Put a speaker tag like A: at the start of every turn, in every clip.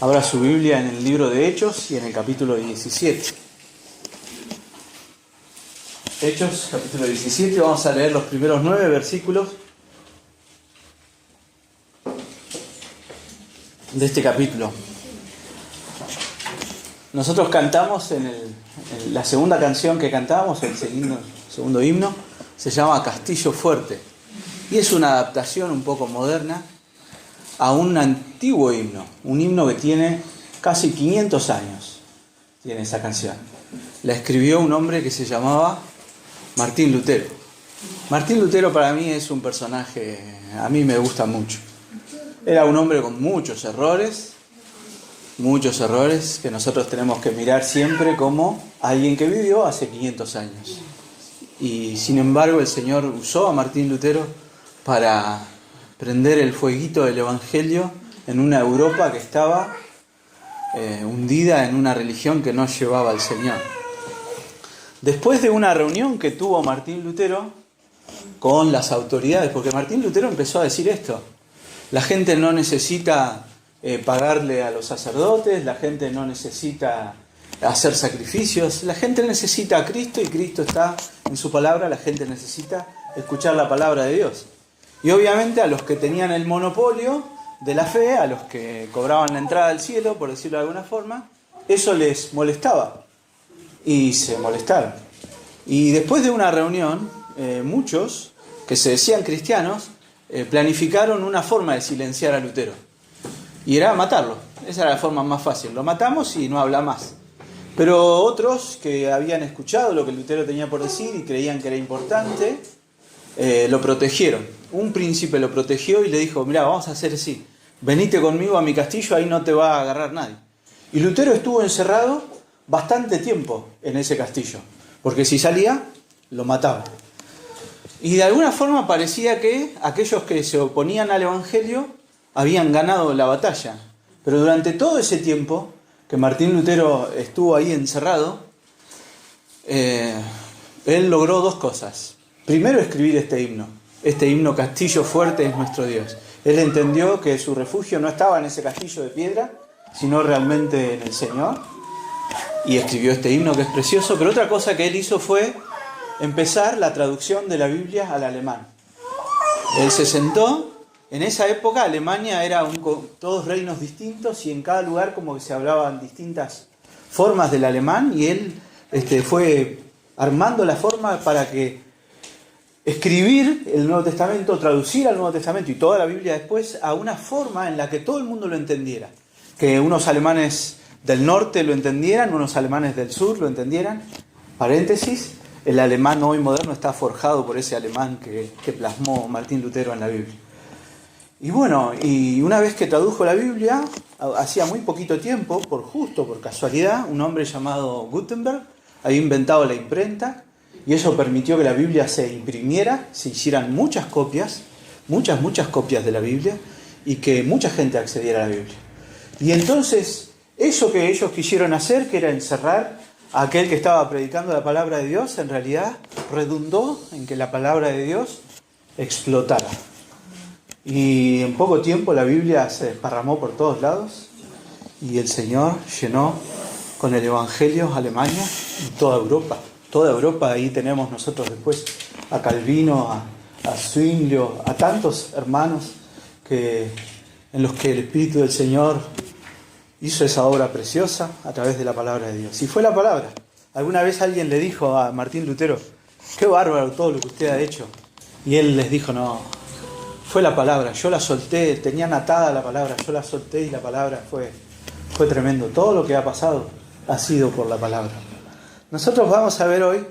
A: Abra su Biblia en el libro de Hechos y en el capítulo 17. Hechos, capítulo 17, vamos a leer los primeros 9 versículos de este capítulo. Nosotros cantamos en la segunda canción que cantamos, el segundo himno, se llama Castillo Fuerte. Y es una adaptación un poco moderna a un antiguo himno, un himno que tiene casi 500 años, tiene esa canción. La escribió un hombre que se llamaba Martín Lutero. Martín Lutero para mí es un personaje, a mí me gusta mucho. Era un hombre con muchos errores que nosotros tenemos que mirar siempre como alguien que vivió hace 500 años. Y sin embargo el Señor usó a Martín Lutero para prender el fueguito del Evangelio en una Europa que estaba hundida en una religión que no llevaba al Señor. Después de una reunión que tuvo Martín Lutero con las autoridades, porque Martín Lutero empezó a decir esto: la gente no necesita pagarle a los sacerdotes, la gente no necesita hacer sacrificios, la gente necesita a Cristo y Cristo está en su palabra, la gente necesita escuchar la palabra de Dios. Y obviamente a los que tenían el monopolio de la fe, a los que cobraban la entrada al cielo, por decirlo de alguna forma, eso les molestaba. Y se molestaron. Y después de una reunión, muchos que se decían cristianos planificaron una forma de silenciar a Lutero. Y era matarlo. Esa era la forma más fácil. Lo matamos y no habla más. Pero otros que habían escuchado lo que Lutero tenía por decir y creían que era importante, lo protegieron. Un príncipe lo protegió y le dijo: mirá, vamos a hacer así, venite conmigo a mi castillo, ahí no te va a agarrar nadie. Y Lutero estuvo encerrado bastante tiempo en ese castillo, porque si salía, lo mataban. Y de alguna forma parecía que aquellos que se oponían al Evangelio habían ganado la batalla. Pero durante todo ese tiempo que Martín Lutero estuvo ahí encerrado, él logró dos cosas. Primero, escribir este himno Castillo Fuerte es nuestro Dios. Él entendió que su refugio no estaba en ese castillo de piedra, sino realmente en el Señor, y escribió este himno que es precioso. Pero otra cosa que él hizo fue empezar la traducción de la Biblia al alemán. Él se sentó, en esa época Alemania era todos reinos distintos y en cada lugar como que se hablaban distintas formas del alemán, y él fue armando la forma para que escribir el Nuevo Testamento, traducir al Nuevo Testamento y toda la Biblia después a una forma en la que todo el mundo lo entendiera. Que unos alemanes del norte lo entendieran, unos alemanes del sur lo entendieran. Paréntesis, el alemán hoy moderno está forjado por ese alemán que plasmó Martín Lutero en la Biblia. Y bueno, y una vez que tradujo la Biblia, hacía muy poquito tiempo, por casualidad, un hombre llamado Gutenberg había inventado la imprenta. Y eso permitió que la Biblia se imprimiera, se hicieran muchas copias de la Biblia, y que mucha gente accediera a la Biblia. Y entonces, eso que ellos quisieron hacer, que era encerrar a aquel que estaba predicando la palabra de Dios, en realidad redundó en que la palabra de Dios explotara. Y en poco tiempo la Biblia se desparramó por todos lados, y el Señor llenó con el Evangelio Alemania y toda Europa. Toda Europa, ahí tenemos nosotros después a Calvino, a Zwinglio, a tantos hermanos en los que el Espíritu del Señor hizo esa obra preciosa a través de la palabra de Dios. Y fue la palabra. Alguna vez alguien le dijo a Martín Lutero: qué bárbaro todo lo que usted ha hecho. Y él les dijo: no, fue la palabra, yo la solté, tenían atada la palabra, yo la solté y la palabra fue tremendo. Todo lo que ha pasado ha sido por la palabra. Nosotros vamos a ver hoy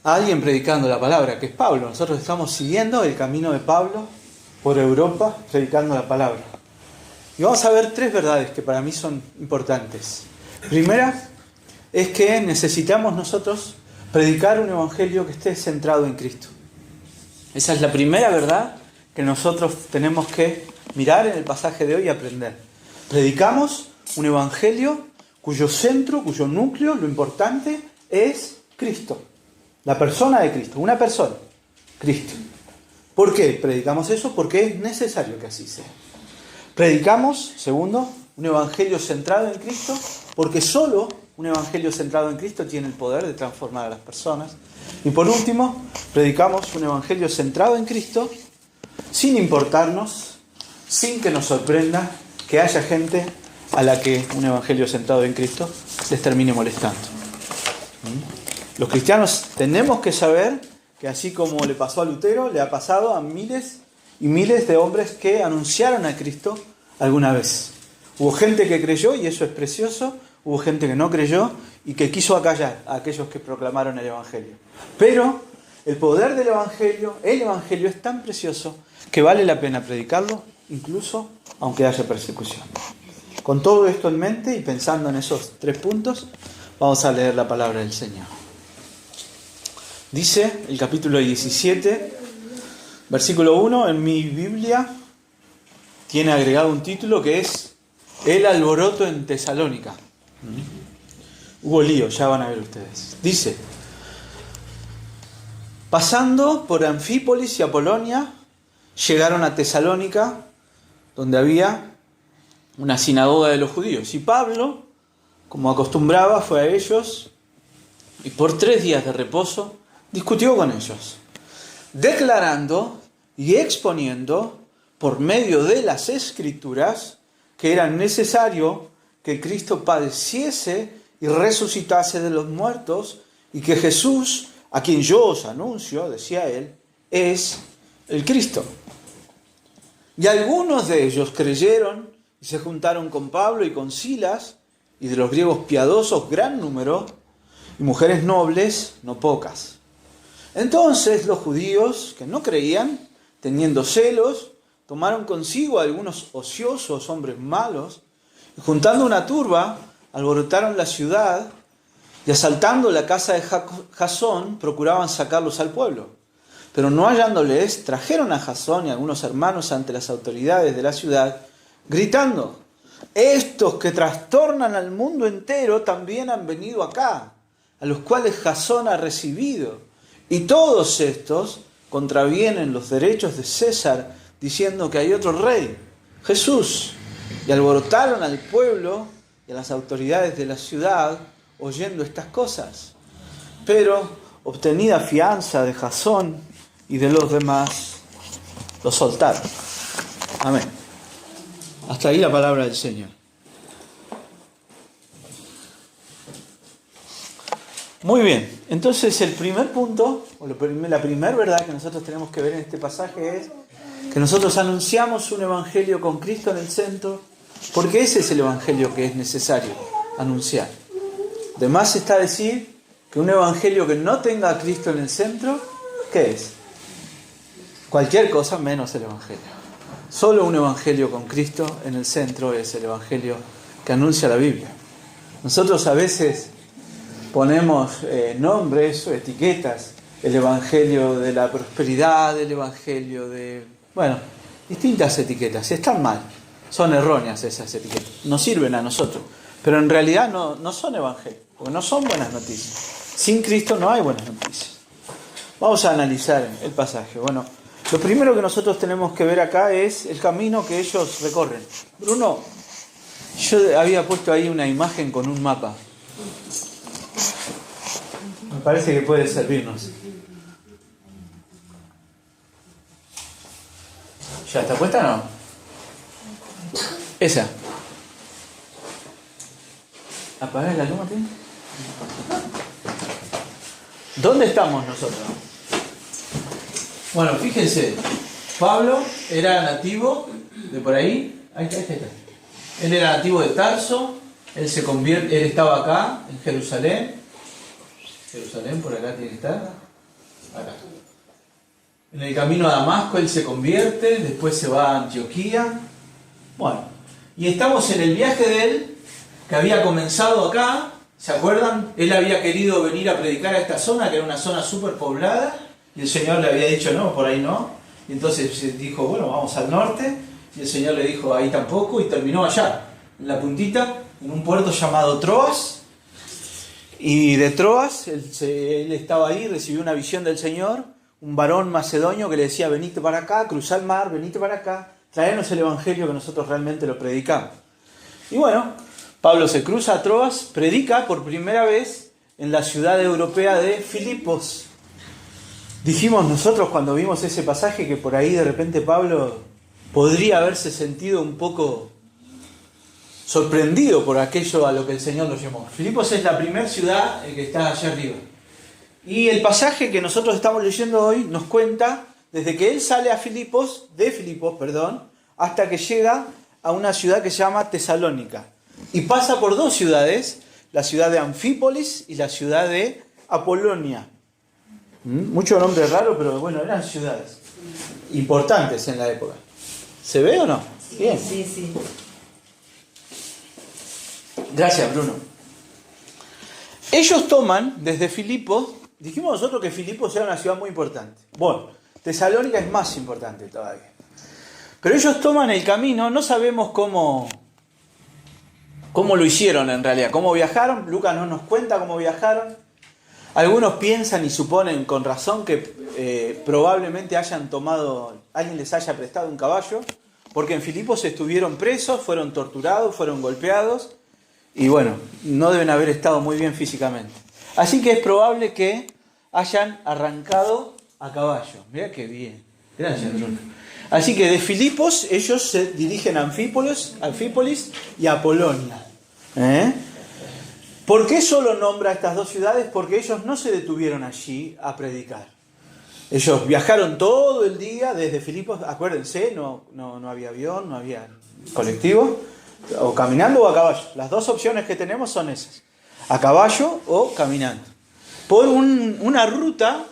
A: a alguien predicando la palabra, que es Pablo. Nosotros estamos siguiendo el camino de Pablo por Europa, predicando la palabra. Y vamos a ver 3 verdades que para mí son importantes. Primera es que necesitamos nosotros predicar un evangelio que esté centrado en Cristo. Esa es la primera verdad que nosotros tenemos que mirar en el pasaje de hoy y aprender. Predicamos un evangelio cuyo centro, cuyo núcleo, lo importante es Cristo. La persona de Cristo, una persona, Cristo. ¿Por qué predicamos eso? Porque es necesario que así sea. Predicamos, segundo, un evangelio centrado en Cristo, porque solo un evangelio centrado en Cristo tiene el poder de transformar a las personas. Y por último, predicamos un evangelio centrado en Cristo, sin importarnos, sin que nos sorprenda que haya gente a la que un evangelio centrado en Cristo les termine molestando. Los cristianos tenemos que saber que así como le pasó a Lutero, le ha pasado a miles y miles de hombres que anunciaron a Cristo alguna vez. Hubo gente que creyó y eso es precioso, hubo gente que no creyó y que quiso acallar a aquellos que proclamaron el Evangelio. Pero el poder del Evangelio, el Evangelio es tan precioso que vale la pena predicarlo, incluso aunque haya persecución. Con todo esto en mente y pensando en esos 3 puntos, vamos a leer la palabra del Señor. Dice el capítulo 17, versículo 1, en mi Biblia tiene agregado un título que es El alboroto en Tesalónica. Hubo lío, ya van a ver ustedes. Dice: pasando por Anfípolis y Apolonia, llegaron a Tesalónica, donde había una sinagoga de los judíos. Y Pablo, como acostumbraba, fue a ellos y por 3 días de reposo discutió con ellos, declarando y exponiendo por medio de las Escrituras que era necesario que Cristo padeciese y resucitase de los muertos, y que Jesús, a quien yo os anuncio, decía él, es el Cristo. Y algunos de ellos creyeron y se juntaron con Pablo y con Silas, y de los griegos piadosos gran número, y mujeres nobles no pocas. Entonces los judíos que no creían, teniendo celos, tomaron consigo a algunos ociosos hombres malos, y juntando una turba, alborotaron la ciudad, y asaltando la casa de Jasón, procuraban sacarlos al pueblo. Pero no hallándoles, trajeron a Jasón y a algunos hermanos ante las autoridades de la ciudad, gritando: estos que trastornan al mundo entero también han venido acá, a los cuales Jasón ha recibido. Y todos estos contravienen los derechos de César, diciendo que hay otro rey, Jesús. Y alborotaron al pueblo y a las autoridades de la ciudad, oyendo estas cosas. Pero, obtenida fianza de Jasón y de los demás, los soltaron. Amén. Hasta ahí la palabra del Señor. Muy bien, entonces el primer punto, o la primera verdad que nosotros tenemos que ver en este pasaje es que nosotros anunciamos un evangelio con Cristo en el centro, porque ese es el evangelio que es necesario anunciar. Además está decir que un evangelio que no tenga a Cristo en el centro, ¿qué es? Cualquier cosa menos el evangelio. Solo un evangelio con Cristo en el centro es el evangelio que anuncia la Biblia. Nosotros a veces ponemos nombres o etiquetas, el evangelio de la prosperidad, el evangelio de... bueno, distintas etiquetas, están mal, son erróneas esas etiquetas, nos sirven a nosotros, pero en realidad no son evangelios, porque no son buenas noticias. Sin Cristo no hay buenas noticias. Vamos a analizar el pasaje. Bueno, lo primero que nosotros tenemos que ver acá es el camino que ellos recorren. Bruno, yo había puesto ahí una imagen con un mapa. Me parece que puede servirnos. ¿Ya está puesta o no? Esa. ¿Apagás la luz, Martín? ¿Dónde estamos nosotros? Bueno, fíjense. Pablo era nativo de por ahí. Ahí está. Él era nativo de Tarso. Él estaba acá, en Jerusalén. Jerusalén, por acá tiene que estar. Acá. En el camino a Damasco él se convierte, después se va a Antioquía. Bueno, y estamos en el viaje de él, que había comenzado acá. ¿Se acuerdan? Él había querido venir a predicar a esta zona, que era una zona súper poblada, y el Señor le había dicho, no, por ahí no. Y entonces dijo, bueno, vamos al norte, y el Señor le dijo, ahí tampoco, y terminó allá, en la puntita, en un puerto llamado Troas. Y de Troas, él estaba ahí, recibió una visión del Señor, un varón macedonio que le decía, venite para acá, cruzá el mar, venite para acá, traernos el evangelio que nosotros realmente lo predicamos. Y bueno, Pablo se cruza a Troas, predica por primera vez en la ciudad europea de Filipos. Dijimos nosotros cuando vimos ese pasaje que por ahí de repente Pablo podría haberse sentido un poco sorprendido por aquello a lo que el Señor lo llamó. Filipos es la primera ciudad que está allá arriba. Y el pasaje que nosotros estamos leyendo hoy nos cuenta desde que él sale de Filipos, hasta que llega a una ciudad que se llama Tesalónica. Y pasa por dos ciudades, la ciudad de Anfípolis y la ciudad de Apolonia. Mucho nombre raro, pero bueno, eran ciudades importantes en la época. ¿Se ve o no? Bien.
B: Sí.
A: Gracias, Bruno. Ellos toman desde Filipos, dijimos nosotros que Filipos era una ciudad muy importante. Bueno, Tesalónica es más importante todavía. Pero ellos toman el camino, no sabemos cómo lo hicieron en realidad, cómo viajaron. Lucas no nos cuenta cómo viajaron. Algunos piensan y suponen con razón que probablemente alguien les haya prestado un caballo, porque en Filipos estuvieron presos, fueron torturados, fueron golpeados, y bueno, no deben haber estado muy bien físicamente. Así que es probable que hayan arrancado a caballo. Mirá qué bien. Gracias, Bruno. Así que de Filipos ellos se dirigen a Anfípolis y a Apolonia. ¿Por qué solo nombra estas dos ciudades? Porque ellos no se detuvieron allí a predicar. Ellos viajaron todo el día desde Filipos, acuérdense, no había avión, no había colectivo, o caminando o a caballo. Las dos opciones que tenemos son esas, a caballo o caminando. Por una ruta,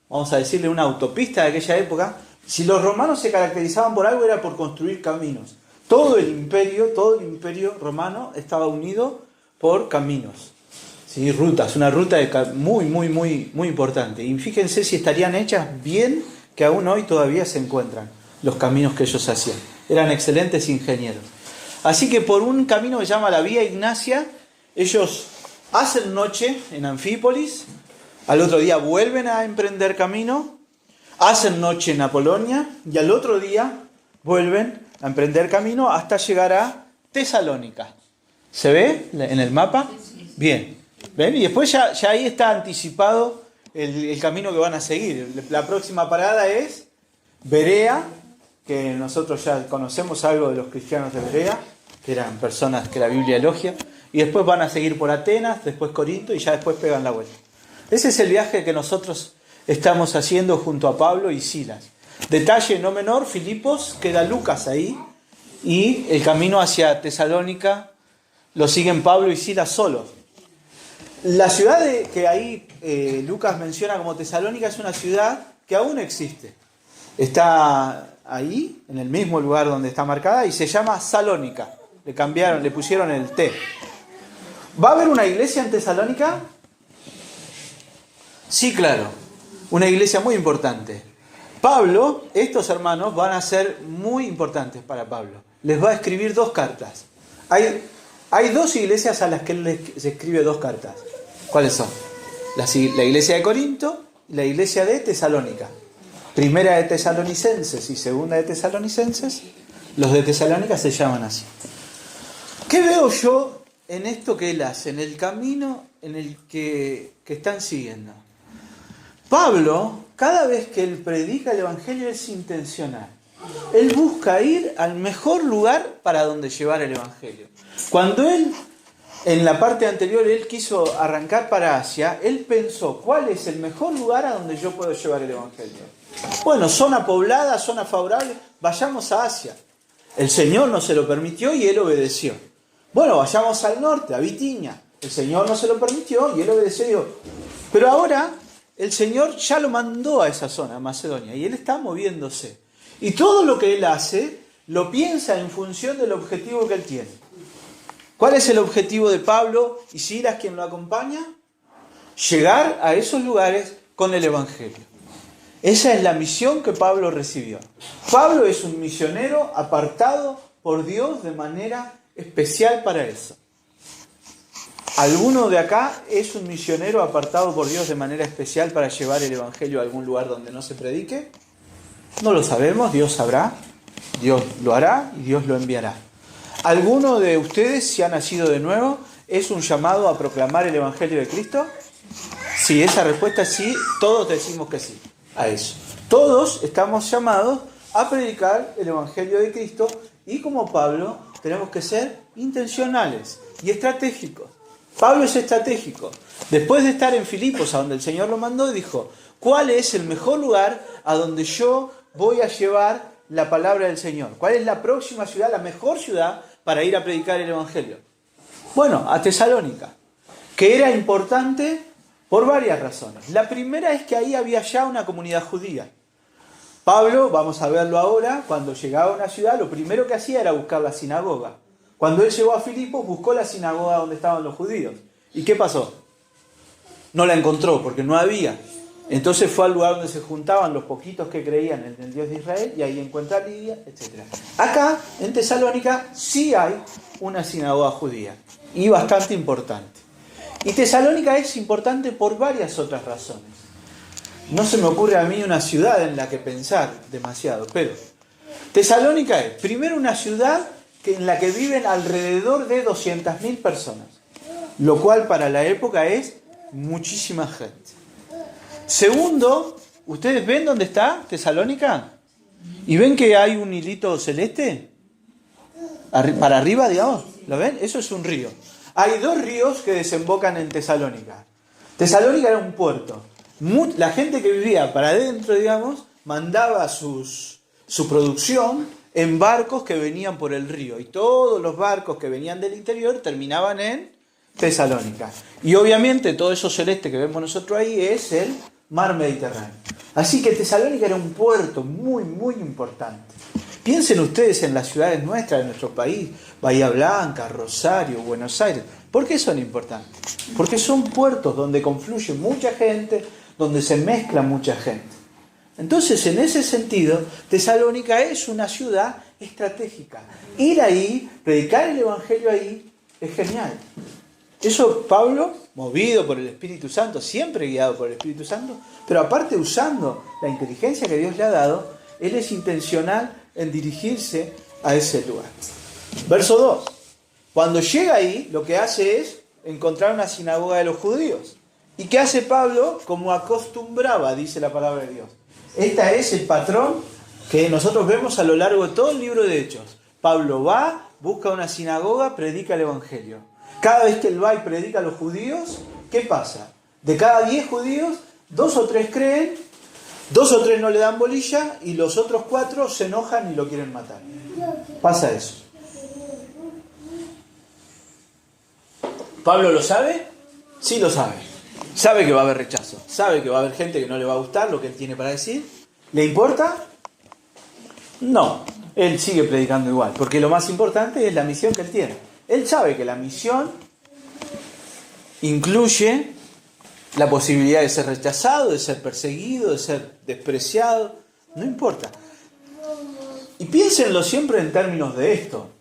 A: vamos a decirle una autopista de aquella época. Si los romanos se caracterizaban por algo era por construir caminos. Todo el imperio romano estaba unido por caminos, ¿sí? Rutas, una ruta muy importante. Y fíjense si estarían hechas bien, que aún hoy todavía se encuentran los caminos que ellos hacían. Eran excelentes ingenieros. Así que por un camino que se llama la Vía Ignacia, ellos hacen noche en Anfípolis, al otro día vuelven a emprender camino, hacen noche en Apolonia y al otro día vuelven a emprender camino hasta llegar a Tesalónica. ¿Se ve en el mapa? Bien. ¿Ven? Y después ya ahí está anticipado el camino que van a seguir. La próxima parada es Berea, que nosotros ya conocemos algo de los cristianos de Berea, que eran personas que la Biblia elogia, y después van a seguir por Atenas, después Corinto y ya después pegan la vuelta. Ese es el viaje que nosotros estamos haciendo junto a Pablo y Silas. Detalle no menor, Filipos, queda Lucas ahí, y el camino hacia Tesalónica lo siguen Pablo y Silas solos. La ciudad que ahí Lucas menciona como Tesalónica es una ciudad que aún existe. Está ahí, en el mismo lugar donde está marcada, y se llama Salónica. Le pusieron el T. ¿Va a haber una iglesia en Tesalónica? Sí, claro. Una iglesia muy importante. Pablo, estos hermanos van a ser muy importantes para Pablo. Les va a escribir 2 cartas. Hay 2 iglesias a las que él les escribe 2 cartas. ¿Cuáles son? La iglesia de Corinto y la iglesia de Tesalónica. Primera de Tesalonicenses y segunda de Tesalonicenses. Los de Tesalónica se llaman así. ¿Qué veo yo en esto que él hace? En el camino en el que están siguiendo. Pablo, cada vez que él predica el Evangelio es intencional. Él busca ir al mejor lugar para donde llevar el Evangelio. Cuando él, en la parte anterior, él quiso arrancar para Asia, él pensó, ¿cuál es el mejor lugar a donde yo puedo llevar el Evangelio? Bueno, zona poblada, zona favorable, vayamos a Asia. El Señor no se lo permitió y él obedeció. Bueno, vayamos al norte, a Bitinia. El Señor no se lo permitió y él obedeció. Pero ahora el Señor ya lo mandó a esa zona, a Macedonia, y él está moviéndose. Y todo lo que él hace, lo piensa en función del objetivo que él tiene. ¿Cuál es el objetivo de Pablo y Silas, quien lo acompaña? Llegar a esos lugares con el Evangelio. Esa es la misión que Pablo recibió. Pablo es un misionero apartado por Dios de manera especial para eso. ¿Alguno de acá es un misionero apartado por Dios de manera especial para llevar el Evangelio a algún lugar donde no se predique? No lo sabemos, Dios sabrá, Dios lo hará y Dios lo enviará. ¿Alguno de ustedes, si ha nacido de nuevo, es un llamado a proclamar el Evangelio de Cristo? Si esa respuesta es sí, todos decimos que sí a eso. Todos estamos llamados a predicar el Evangelio de Cristo y como Pablo tenemos que ser intencionales y estratégicos. Pablo es estratégico. Después de estar en Filipos, a donde el Señor lo mandó, dijo, ¿cuál es el mejor lugar a donde yo voy a llevar la palabra del Señor? ¿Cuál es la próxima ciudad, la mejor ciudad para ir a predicar el Evangelio? Bueno, a Tesalónica, que era importante por varias razones. La primera es que ahí había ya una comunidad judía. Pablo, vamos a verlo ahora, cuando llegaba a una ciudad, lo primero que hacía era buscar la sinagoga. Cuando él llegó a Filipos, buscó la sinagoga donde estaban los judíos. ¿Y qué pasó? No la encontró, porque no había. Entonces fue al lugar donde se juntaban los poquitos que creían en el Dios de Israel, y ahí encuentra a Lidia, etc. Acá, en Tesalónica, sí hay una sinagoga judía, y bastante importante. Y Tesalónica es importante por varias otras razones. No se me ocurre a mí una ciudad en la que pensar demasiado, pero Tesalónica es, primero, una ciudad en la que viven alrededor de 200.000 personas, lo cual para la época es muchísima gente. Segundo, ¿ustedes ven dónde está Tesalónica? ¿Y ven que hay un hilito celeste? Para arriba, digamos, ¿lo ven? Eso es un río. Hay dos ríos que desembocan en Tesalónica. Tesalónica era un puerto. La gente que vivía para adentro, digamos, mandaba su producción en barcos que venían por el río. Y todos los barcos que venían del interior terminaban en Tesalónica. Y obviamente todo eso celeste que vemos nosotros ahí es el mar Mediterráneo. Así que Tesalónica era un puerto muy, muy importante. Piensen ustedes en las ciudades nuestras, de nuestro país, Bahía Blanca, Rosario, Buenos Aires. ¿Por qué son importantes? Porque son puertos donde confluye mucha gente, donde se mezcla mucha gente. Entonces, en ese sentido, Tesalónica es una ciudad estratégica. Ir ahí, predicar el Evangelio ahí, es genial. Eso Pablo, movido por el Espíritu Santo, siempre guiado por el Espíritu Santo, pero aparte usando la inteligencia que Dios le ha dado, él es intencional en dirigirse a ese lugar. Verso 2. Cuando llega ahí, lo que hace es encontrar una sinagoga de los judíos. ¿Y qué hace Pablo? Como acostumbraba, dice la palabra de Dios. Este es el patrón que nosotros vemos a lo largo de todo el libro de Hechos. Pablo va, busca una sinagoga, predica el Evangelio. Cada vez que él va y predica a los judíos, ¿qué pasa? De cada 10 judíos, 2 o 3 creen, 2 o 3 no le dan bolilla y los otros 4 se enojan y lo quieren matar. Pasa eso. ¿Pablo lo sabe? Sí lo sabe. Sabe que va a haber rechazo. Sabe que va a haber gente que no le va a gustar lo que él tiene para decir. ¿Le importa? No. Él sigue predicando igual. Porque lo más importante es la misión que él tiene. Él sabe que la misión incluye la posibilidad de ser rechazado, de ser perseguido, de ser despreciado. No importa. Y piénsenlo siempre en términos de esto.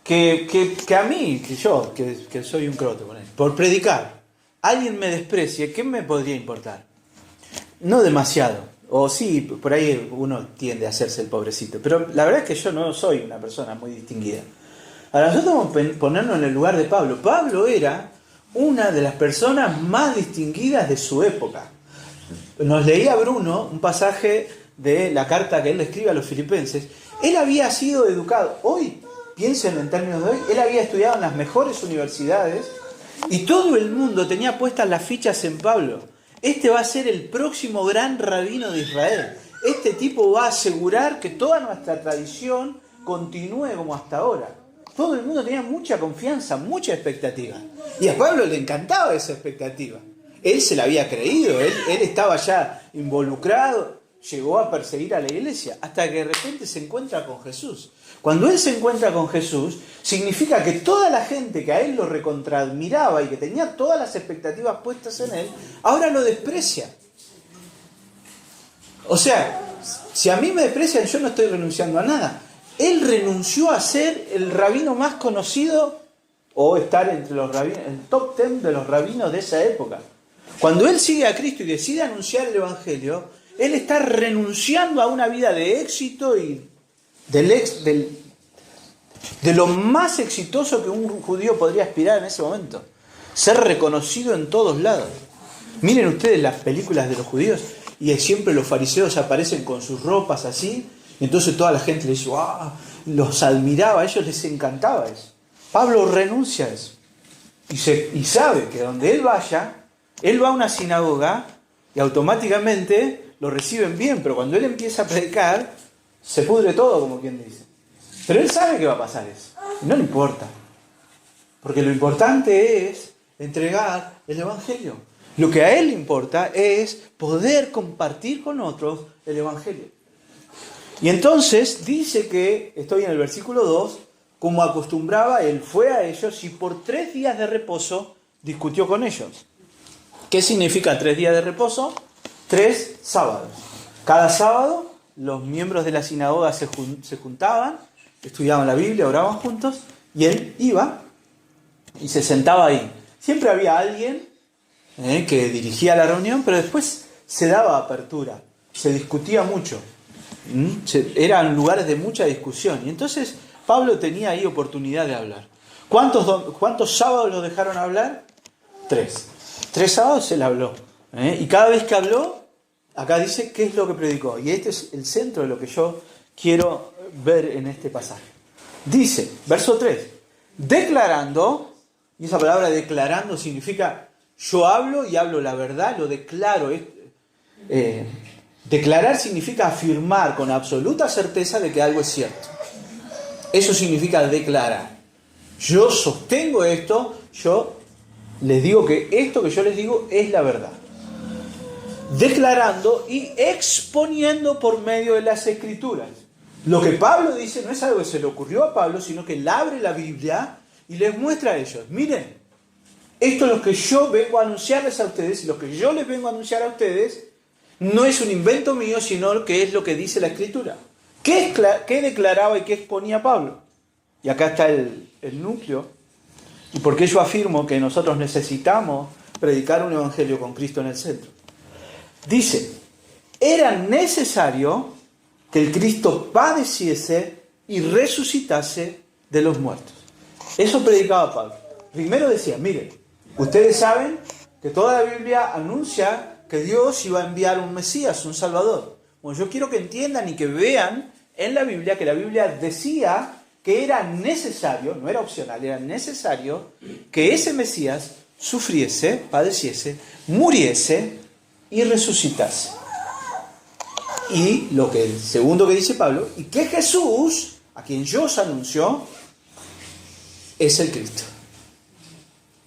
A: Que a mí, que soy un croto con él, por predicar, alguien me desprecie, ¿qué me podría importar? No demasiado. O sí, por ahí uno tiende a hacerse el pobrecito. Pero la verdad es que yo no soy una persona muy distinguida. Ahora, nosotros vamos a ponernos en el lugar de Pablo. Pablo era una de las personas más distinguidas de su época. Nos leía Bruno un pasaje de la carta que él le escribe a los filipenses. Él había sido educado. Hoy, piensen en términos de hoy, él había estudiado en las mejores universidades y todo el mundo tenía puestas las fichas en Pablo. Este va a ser el próximo gran rabino de Israel. Este tipo va a asegurar que toda nuestra tradición continúe como hasta ahora. Todo el mundo tenía mucha confianza, mucha expectativa. Y a Pablo le encantaba esa expectativa. Él se la había creído, él estaba ya involucrado, llegó a perseguir a la iglesia, hasta que de repente se encuentra con Jesús. Cuando él se encuentra con Jesús, significa que toda la gente que a él lo recontraadmiraba y que tenía todas las expectativas puestas en él, ahora lo desprecia. O sea, si a mí me desprecian, yo no estoy renunciando a nada. Él renunció a ser el rabino más conocido o estar entre los rabinos, el top 10 de los rabinos de esa época. Cuando él sigue a Cristo y decide anunciar el Evangelio, él está renunciando a una vida de éxito y de lo más exitoso que un judío podría aspirar en ese momento. Ser reconocido en todos lados. Miren ustedes las películas de los judíos y siempre los fariseos aparecen con sus ropas así. Y entonces toda la gente les dice, ¡wow! Los admiraba, a ellos les encantaba eso. Pablo renuncia a eso. Y sabe que donde él vaya, él va a una sinagoga y automáticamente lo reciben bien. Pero cuando él empieza a predicar, se pudre todo, como quien dice. Pero él sabe que va a pasar eso. Y no le importa. Porque lo importante es entregar el Evangelio. Lo que a él le importa es poder compartir con otros el Evangelio. Y entonces dice que, estoy en el versículo 2, como acostumbraba, él fue a ellos y por 3 días de reposo discutió con ellos. ¿Qué significa 3 días de reposo? 3 sábados. Cada sábado los miembros de la sinagoga se juntaban, estudiaban la Biblia, oraban juntos, y él iba y se sentaba ahí. Siempre había alguien que dirigía la reunión, pero después se daba apertura, se discutía mucho. Eran lugares de mucha discusión. Y entonces Pablo tenía ahí oportunidad de hablar. ¿Cuántos sábados lo dejaron hablar? 3. 3 sábados él habló. Y cada vez que habló, acá dice qué es lo que predicó. Y este es el centro de lo que yo quiero ver en este pasaje. Dice, verso 3, declarando, y esa palabra declarando significa yo hablo y hablo la verdad, lo declaro. Declarar significa afirmar con absoluta certeza de que algo es cierto. Eso significa declarar. Yo sostengo esto, yo les digo que esto que yo les digo es la verdad. Declarando y exponiendo por medio de las Escrituras. Lo que Pablo dice no es algo que se le ocurrió a Pablo, sino que él abre la Biblia y les muestra a ellos. Miren, esto es lo que yo vengo a anunciarles a ustedes y lo que yo les vengo a anunciar a ustedes no es un invento mío, sino que es lo que dice la Escritura. ¿Qué declaraba y qué exponía Pablo? Y acá está el núcleo. Y por qué yo afirmo que nosotros necesitamos predicar un evangelio con Cristo en el centro. Dice, era necesario que el Cristo padeciese y resucitase de los muertos. Eso predicaba Pablo. Primero decía, miren, ustedes saben que toda la Biblia anuncia que Dios iba a enviar un Mesías, un Salvador. Bueno, yo quiero que entiendan y que vean en la Biblia que la Biblia decía que era necesario, no era opcional, era necesario que ese Mesías sufriese, padeciese, muriese y resucitase. Y el segundo que dice Pablo, y que Jesús, a quien yo os anuncio, es el Cristo.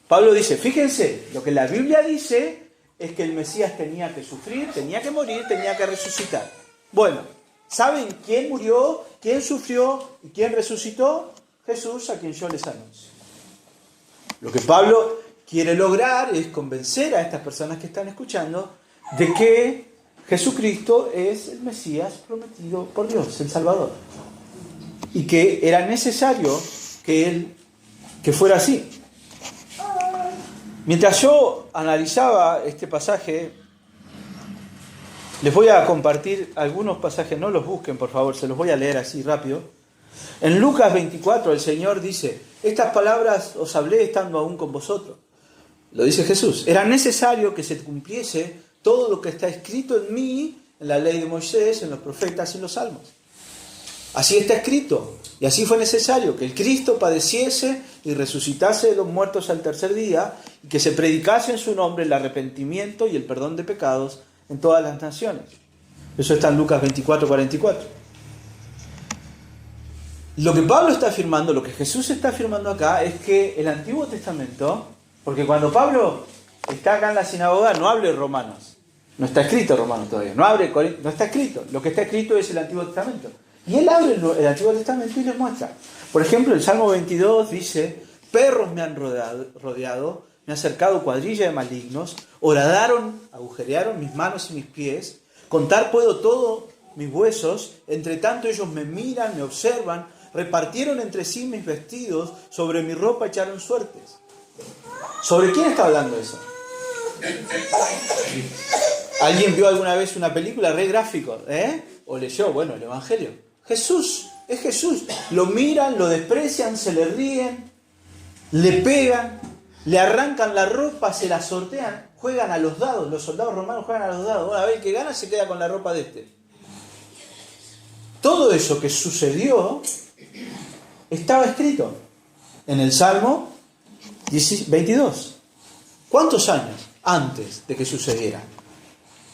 A: Pablo dice, fíjense, lo que la Biblia dice es que el Mesías tenía que sufrir, tenía que morir, tenía que resucitar. Bueno, ¿saben quién murió, quién sufrió y quién resucitó? Jesús, a quien yo les anuncio. Lo que Pablo quiere lograr es convencer a estas personas que están escuchando de que Jesucristo es el Mesías prometido por Dios, el Salvador. Y que era necesario que fuera así. Mientras yo analizaba este pasaje, les voy a compartir algunos pasajes, no los busquen por favor, se los voy a leer así rápido. En Lucas 24 el Señor dice, estas palabras os hablé estando aún con vosotros. Lo dice Jesús, era necesario que se cumpliese todo lo que está escrito en mí, en la ley de Moisés, en los profetas y en los salmos. Así está escrito, y así fue necesario que el Cristo padeciese y resucitase de los muertos al tercer día, y que se predicase en su nombre el arrepentimiento y el perdón de pecados en todas las naciones. Eso está en Lucas 24, 44. Lo que Pablo está afirmando, lo que Jesús está afirmando acá, es que el Antiguo Testamento, porque cuando Pablo está acá en la sinagoga, no habla de Romanos. No está escrito Romanos todavía. No está escrito. Lo que está escrito es el Antiguo Testamento. Y él abre el Antiguo Testamento y les muestra. Por ejemplo, el Salmo 22 dice, perros me han rodeado, me ha cercado cuadrilla de malignos, horadaron, agujerearon mis manos y mis pies, contar puedo todos mis huesos, entre tanto ellos me miran, me observan, repartieron entre sí mis vestidos, sobre mi ropa echaron suertes. ¿Sobre quién está hablando eso? ¿Alguien vio alguna vez una película re gráfico? ¿O leyó, el Evangelio? Jesús Es Jesús. Lo miran, lo desprecian, se le ríen, le pegan, le arrancan la ropa, se la sortean, juegan a los dados. Los soldados romanos juegan a los dados. Bueno, a ver, el que gana se queda con la ropa de este. Todo eso que sucedió estaba escrito en el Salmo 22. ¿Cuántos años antes de que sucediera?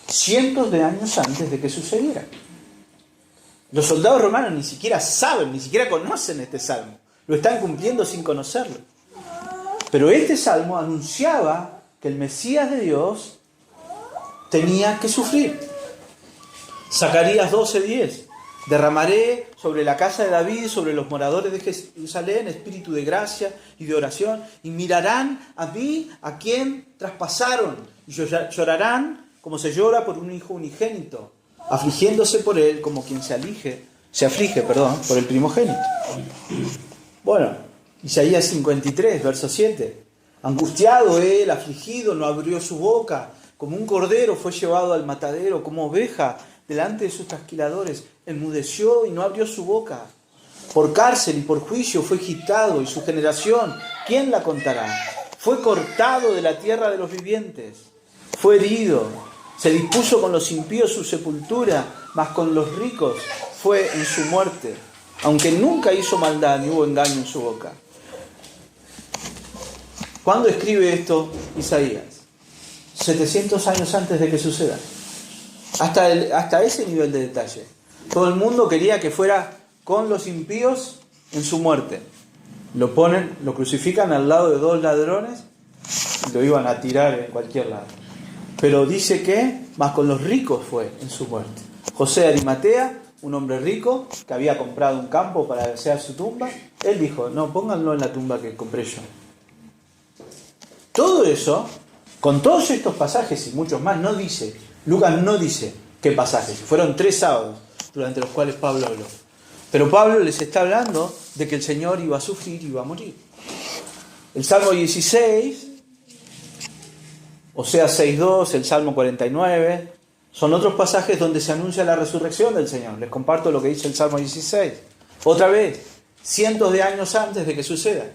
A: Cientos de años antes de que sucediera. Los soldados romanos ni siquiera saben, ni siquiera conocen este salmo. Lo están cumpliendo sin conocerlo. Pero este salmo anunciaba que el Mesías de Dios tenía que sufrir. Zacarías 12:10. Derramaré sobre la casa de David, sobre los moradores de Jerusalén, espíritu de gracia y de oración, y mirarán a mí, a quien traspasaron, y llorarán como se llora por un hijo unigénito, afligiéndose por él como quien se aflige por el primogénito. Bueno, Isaías 53, verso 7. Angustiado él, afligido, no abrió su boca, como un cordero fue llevado al matadero, como oveja delante de sus trasquiladores, enmudeció y no abrió su boca. Por cárcel y por juicio fue quitado, y su generación, ¿quién la contará? Fue cortado de la tierra de los vivientes, fue herido, se dispuso con los impíos su sepultura, mas con los ricos fue en su muerte, aunque nunca hizo maldad ni hubo engaño en su boca. ¿Cuándo escribe esto Isaías? 700 años antes de que suceda. Hasta ese nivel de detalle. Todo el mundo quería que fuera con los impíos en su muerte. Lo crucifican al lado de dos ladrones y lo iban a tirar en cualquier lado. Pero dice que más con los ricos fue en su muerte. José de Arimatea, un hombre rico que había comprado un campo para hacer su tumba, él dijo, no, pónganlo en la tumba que compré yo. Todo eso, con todos estos pasajes y muchos más, no dice, Lucas no dice qué pasajes. Fueron 3 sábados durante los cuales Pablo habló. Pero Pablo les está hablando de que el Señor iba a sufrir y iba a morir. El Salmo 16, Oseas 6:2, el Salmo 49, son otros pasajes donde se anuncia la resurrección del Señor. Les comparto lo que dice el Salmo 16. Otra vez, cientos de años antes de que suceda.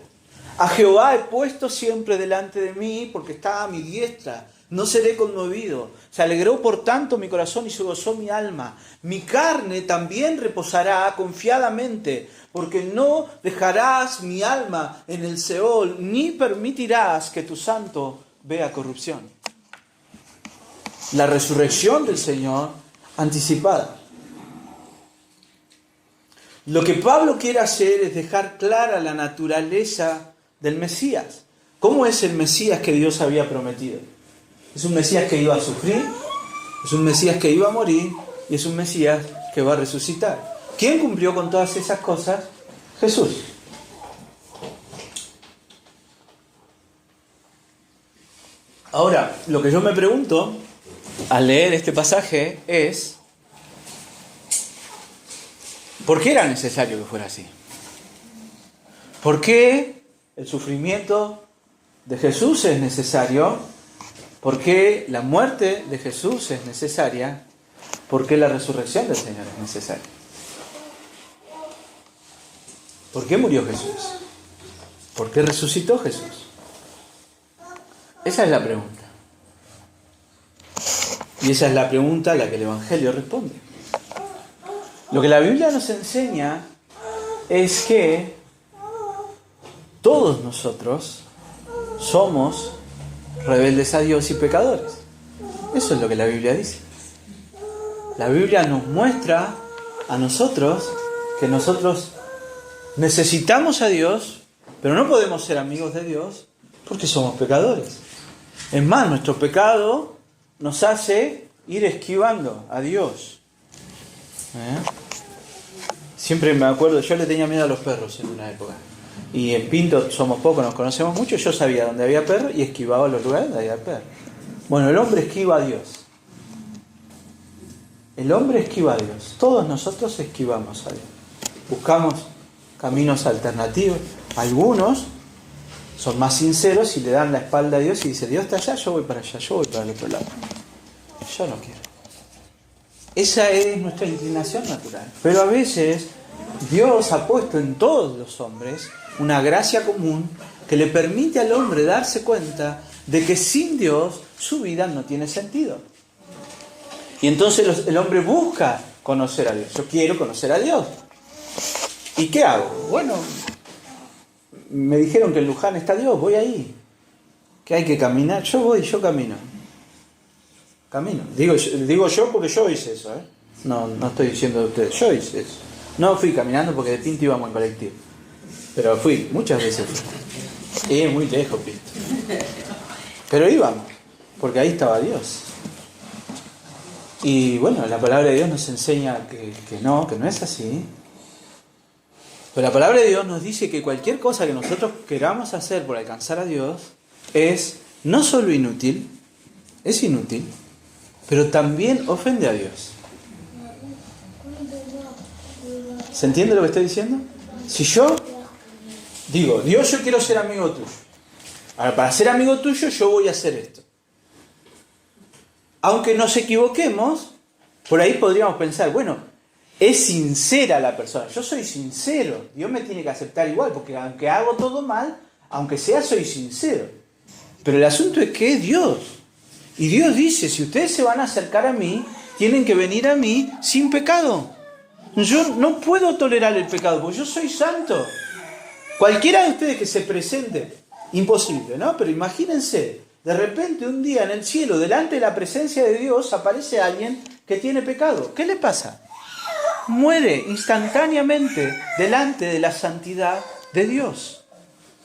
A: A Jehová he puesto siempre delante de mí, porque está a mi diestra. No seré conmovido. Se alegró por tanto mi corazón y se gozó mi alma. Mi carne también reposará confiadamente, porque no dejarás mi alma en el Seol, ni permitirás que tu santo vea corrupción. La resurrección del Señor anticipada. Lo que Pablo quiere hacer es dejar clara la naturaleza del Mesías. ¿Cómo es el Mesías que Dios había prometido? Es un Mesías que iba a sufrir, es un Mesías que iba a morir y es un Mesías que va a resucitar. ¿Quién cumplió con todas esas cosas? Jesús. Ahora, lo que yo me pregunto al leer este pasaje es, ¿por qué era necesario que fuera así? ¿Por qué el sufrimiento de Jesús es necesario? ¿Por qué la muerte de Jesús es necesaria? ¿Por qué la resurrección del Señor es necesaria? ¿Por qué murió Jesús? ¿Por qué resucitó Jesús? Esa es la pregunta. Y esa es la pregunta a la que el Evangelio responde. Lo que la Biblia nos enseña es que todos nosotros somos rebeldes a Dios y pecadores. Eso es lo que la Biblia dice. La Biblia nos muestra a nosotros que nosotros necesitamos a Dios, pero no podemos ser amigos de Dios porque somos pecadores. Es más, nuestro pecado nos hace ir esquivando a Dios. Siempre me acuerdo, yo le tenía miedo a los perros en una época. Y en Pinto somos pocos, nos conocemos mucho, yo sabía dónde había perro y esquivaba los lugares donde había perro. Bueno, el hombre esquiva a Dios. El hombre esquiva a Dios. Todos nosotros esquivamos a Dios. Buscamos caminos alternativos. Algunos son más sinceros y le dan la espalda a Dios y dicen, Dios está allá, yo voy para allá, yo voy para el otro lado. Yo no quiero. Esa es nuestra inclinación natural. Pero a veces Dios ha puesto en todos los hombres una gracia común que le permite al hombre darse cuenta de que sin Dios su vida no tiene sentido. Y entonces el hombre busca conocer a Dios. Yo quiero conocer a Dios. ¿Y qué hago? Bueno, me dijeron que en Luján está Dios, voy ahí. ¿Que hay que caminar? Yo voy, yo camino. Camino. Digo yo porque yo hice eso, ¿eh? No estoy diciendo de ustedes, yo hice eso. No fui caminando porque de Pinto íbamos en colectivo. Pero fui, muchas veces fui. Y muy lejos, Pinto. Pero íbamos, porque ahí estaba Dios. Y bueno, la palabra de Dios nos enseña que no es así. Pero la palabra de Dios nos dice que cualquier cosa que nosotros queramos hacer por alcanzar a Dios es no solo inútil, es inútil, pero también ofende a Dios. ¿Se entiende lo que estoy diciendo? Si yo digo, Dios, yo quiero ser amigo tuyo. Ahora, para ser amigo tuyo, yo voy a hacer esto. Aunque nos equivoquemos, por ahí podríamos pensar, bueno, es sincera la persona. Yo soy sincero. Dios me tiene que aceptar igual, porque aunque hago todo mal, aunque sea, soy sincero. Pero el asunto es que es Dios. Y Dios dice, si ustedes se van a acercar a mí, tienen que venir a mí sin pecado. Yo no puedo tolerar el pecado, porque yo soy santo. Cualquiera de ustedes que se presente, imposible, ¿no? Pero imagínense, de repente un día en el cielo, delante de la presencia de Dios, aparece alguien que tiene pecado. ¿Qué le pasa? Muere instantáneamente delante de la santidad de Dios.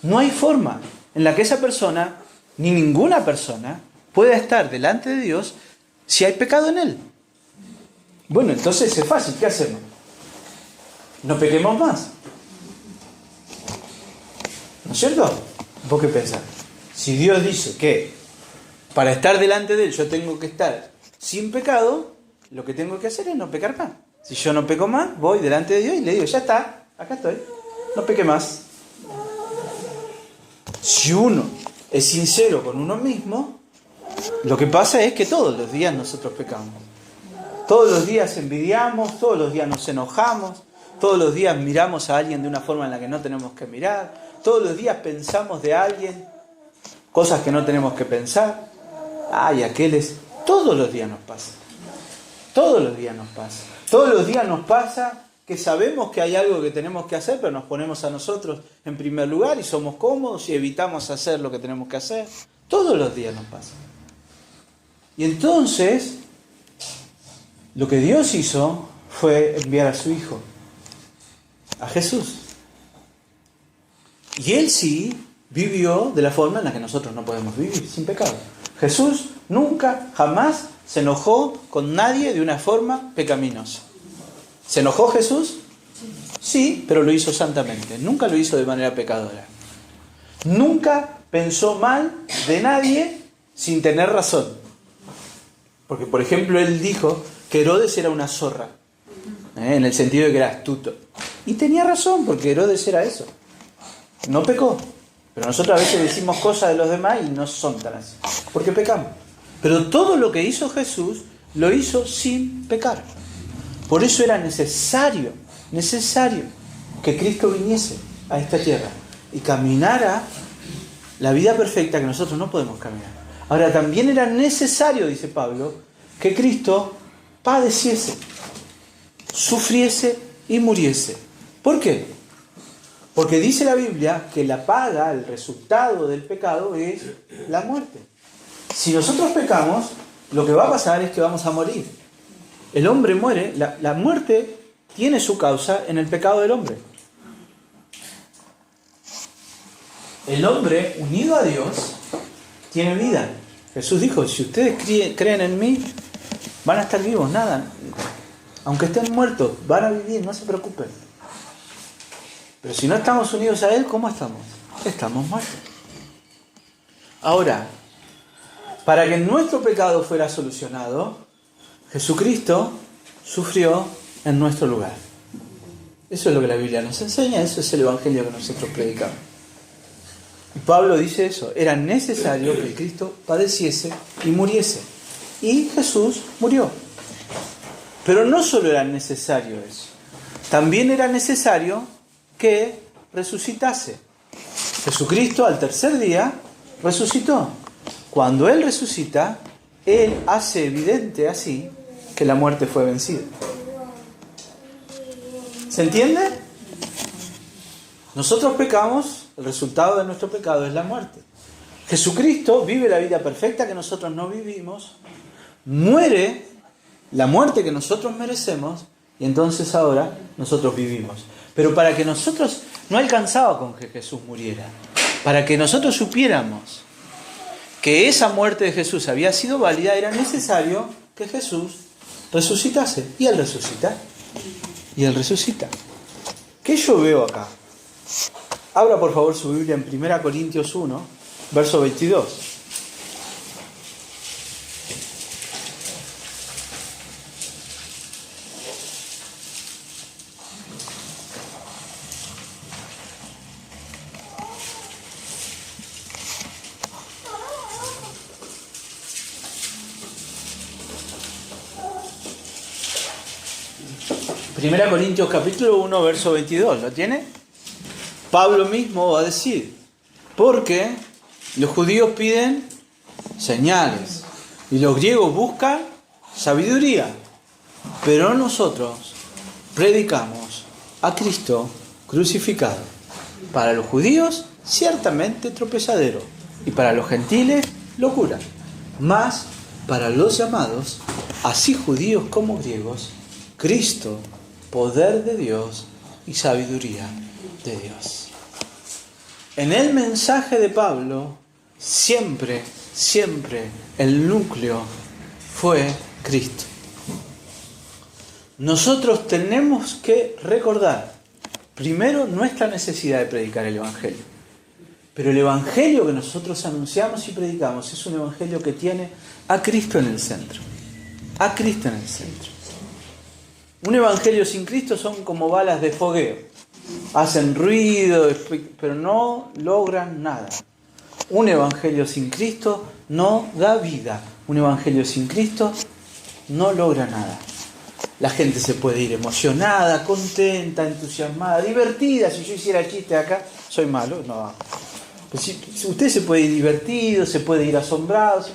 A: No hay forma en la que esa persona, ni ninguna persona, pueda estar delante de Dios si hay pecado en él. Bueno, entonces es fácil, ¿qué hacemos? No pequemos más. ¿No es cierto? ¿Vos qué pensás? Si Dios dice que para estar delante de Él yo tengo que estar sin pecado, lo que tengo que hacer es no pecar más. Si yo no peco más, voy delante de Dios y le digo, ya está, acá estoy, no peque más. Si uno es sincero con uno mismo, lo que pasa es que todos los días nosotros pecamos. Todos los días envidiamos, todos los días nos enojamos, todos los días miramos a alguien de una forma en la que no tenemos que mirar, todos los días pensamos de alguien cosas que no tenemos que pensar. Ay, aquel es... Todos los días nos pasa. Todos los días nos pasa. Todos los días nos pasa que sabemos que hay algo que tenemos que hacer, pero nos ponemos a nosotros en primer lugar y somos cómodos y evitamos hacer lo que tenemos que hacer. Todos los días nos pasa. Y entonces, lo que Dios hizo fue enviar a su Hijo, a Jesús. Y Él sí vivió de la forma en la que nosotros no podemos vivir, sin pecado. Jesús nunca, jamás se enojó con nadie de una forma pecaminosa. ¿Se enojó Jesús? Sí, pero lo hizo santamente. Nunca lo hizo de manera pecadora. Nunca pensó mal de nadie sin tener razón. Porque, por ejemplo, Él dijo que Herodes era una zorra, en el sentido de que era astuto. Y tenía razón, porque Herodes era eso. No pecó. Pero nosotros a veces decimos cosas de los demás y no son tan así, porque pecamos. Pero todo lo que hizo Jesús, lo hizo sin pecar. Por eso era necesario que Cristo viniese a esta tierra y caminara la vida perfecta que nosotros no podemos caminar. Ahora, también era necesario, dice Pablo, que Cristo padeciese, sufriese y muriese. ¿Por qué? Porque dice la Biblia que la paga, el resultado del pecado es la muerte. Si nosotros pecamos, lo que va a pasar es que vamos a morir. El hombre muere, la muerte tiene su causa en el pecado del hombre. El hombre unido a Dios tiene vida. Jesús dijo, si ustedes creen en mí, van a estar vivos, nada. Aunque estén muertos, van a vivir, no se preocupen. Pero si no estamos unidos a Él, ¿cómo estamos? Estamos muertos. Ahora, para que nuestro pecado fuera solucionado, Jesucristo sufrió en nuestro lugar. Eso es lo que la Biblia nos enseña, eso es el Evangelio que nosotros predicamos. Y Pablo dice eso, era necesario que Cristo padeciese y muriese. Y Jesús murió. Pero no solo era necesario eso, también era necesario que resucitase. Jesucristo al tercer día resucitó. Cuando Él resucita, Él hace evidente así que la muerte fue vencida. ¿Se entiende? Nosotros pecamos, el resultado de nuestro pecado es la muerte. Jesucristo vive la vida perfecta que nosotros no vivimos, muere la muerte que nosotros merecemos, y entonces ahora nosotros vivimos. Pero para que nosotros, no alcanzaba con que Jesús muriera, para que nosotros supiéramos que esa muerte de Jesús había sido válida, era necesario que Jesús resucitase. Y Él resucita. Y Él resucita. ¿Qué yo veo acá? Abra por favor su Biblia en 1 Corintios 1, verso 22. Primera Corintios capítulo 1, verso 22, ¿lo tiene? Pablo mismo va a decir, porque los judíos piden señales y los griegos buscan sabiduría, pero nosotros predicamos a Cristo crucificado. Para los judíos, ciertamente tropezadero, y para los gentiles, locura. Mas para los llamados, así judíos como griegos, Cristo, poder de Dios y sabiduría de Dios. En el mensaje de Pablo, siempre el núcleo fue Cristo. Nosotros tenemos que recordar, primero, nuestra necesidad de predicar el Evangelio. Pero el Evangelio que nosotros anunciamos y predicamos es un Evangelio que tiene a Cristo en el centro. A Cristo en el centro. Un evangelio sin Cristo son como balas de fogueo. Hacen ruido, pero no logran nada. Un evangelio sin Cristo no da vida. Un evangelio sin Cristo no logra nada. La gente se puede ir emocionada, contenta, entusiasmada, divertida. Si yo hiciera chiste acá, soy malo, no. Si usted se puede ir divertido, se puede ir asombrado,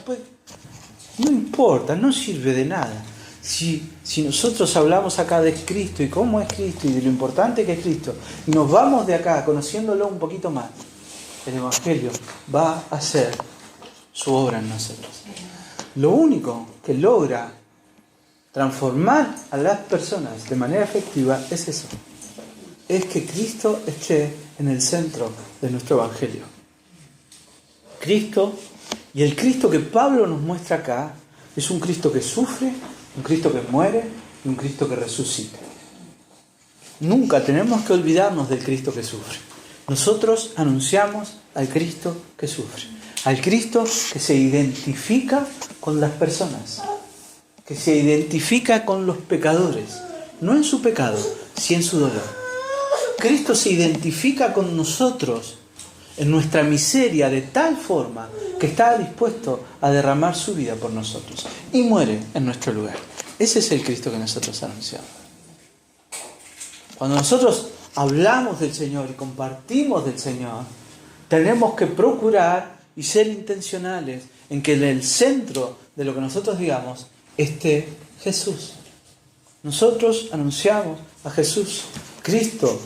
A: no importa, no sirve de nada. Si nosotros hablamos acá de Cristo y cómo es Cristo y de lo importante que es Cristo, y nos vamos de acá conociéndolo un poquito más, el Evangelio va a hacer su obra en nosotros. Lo único que logra transformar a las personas de manera efectiva es eso. Es que Cristo esté en el centro de nuestro Evangelio. Cristo, y el Cristo que Pablo nos muestra acá, es un Cristo que sufre, un Cristo que muere y un Cristo que resucita. Nunca tenemos que olvidarnos del Cristo que sufre. Nosotros anunciamos al Cristo que sufre, al Cristo que se identifica con las personas, que se identifica con los pecadores, no en su pecado, sino en su dolor. Cristo se identifica con nosotros en nuestra miseria de tal forma que está dispuesto a derramar su vida por nosotros y muere en nuestro lugar. Ese es el Cristo que nosotros anunciamos. Cuando nosotros hablamos del Señor y compartimos del Señor, tenemos que procurar y ser intencionales en que en el centro de lo que nosotros digamos esté Jesús. Nosotros anunciamos a Jesús. Cristo,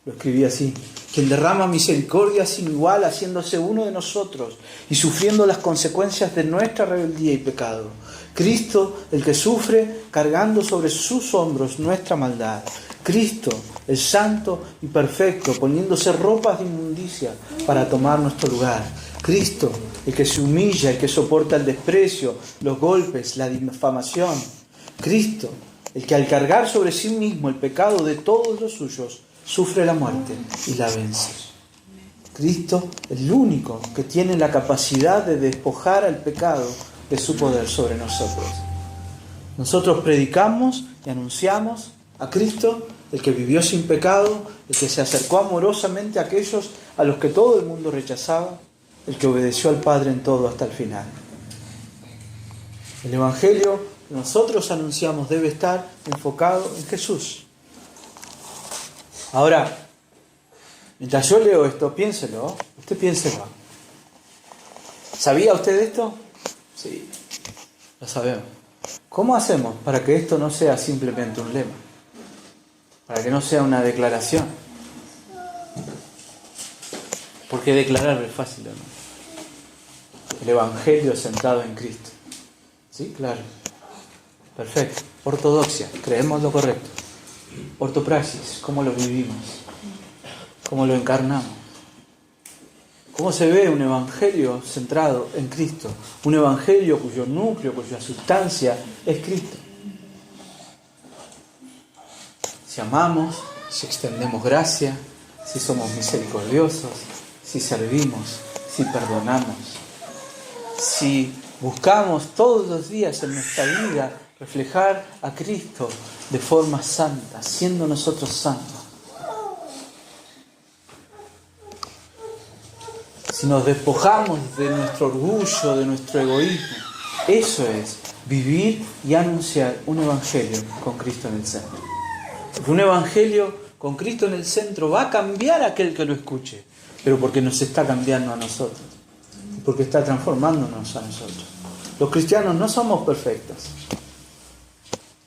A: lo escribí así, quien derrama misericordia sin igual, haciéndose uno de nosotros y sufriendo las consecuencias de nuestra rebeldía y pecado. Cristo, el que sufre, cargando sobre sus hombros nuestra maldad. Cristo, el santo y perfecto, poniéndose ropas de inmundicia para tomar nuestro lugar. Cristo, el que se humilla, el que soporta el desprecio, los golpes, la difamación. Cristo, el que al cargar sobre sí mismo el pecado de todos los suyos, sufre la muerte y la vence. Cristo, el único que tiene la capacidad de despojar al pecado de su poder sobre nosotros. Nosotros predicamos y anunciamos a Cristo, el que vivió sin pecado, el que se acercó amorosamente a aquellos a los que todo el mundo rechazaba, el que obedeció al Padre en todo hasta el final. El Evangelio que nosotros anunciamos debe estar enfocado en Jesús. Ahora, mientras yo leo esto, piénselo, usted piénselo. ¿Sabía usted esto? Sí, lo sabemos. ¿Cómo hacemos para que esto no sea simplemente un lema? Para que no sea una declaración. Porque declarar es fácil, ¿o no? El Evangelio centrado en Cristo. ¿Sí? Claro. Perfecto. Ortodoxia, creemos lo correcto. Ortopraxis, ¿cómo lo vivimos? ¿Cómo lo encarnamos? ¿Cómo se ve un evangelio centrado en Cristo? Un evangelio cuyo núcleo, cuya sustancia es Cristo. Si amamos, si extendemos gracia, si somos misericordiosos, si servimos, si perdonamos, si buscamos todos los días en nuestra vida reflejar a Cristo de forma santa, siendo nosotros santos. Si nos despojamos de nuestro orgullo, de nuestro egoísmo, eso es vivir y anunciar un evangelio con Cristo en el centro. Porque un evangelio con Cristo en el centro va a cambiar a aquel que lo escuche, pero porque nos está cambiando a nosotros, porque está transformándonos a nosotros. Los cristianos no somos perfectos.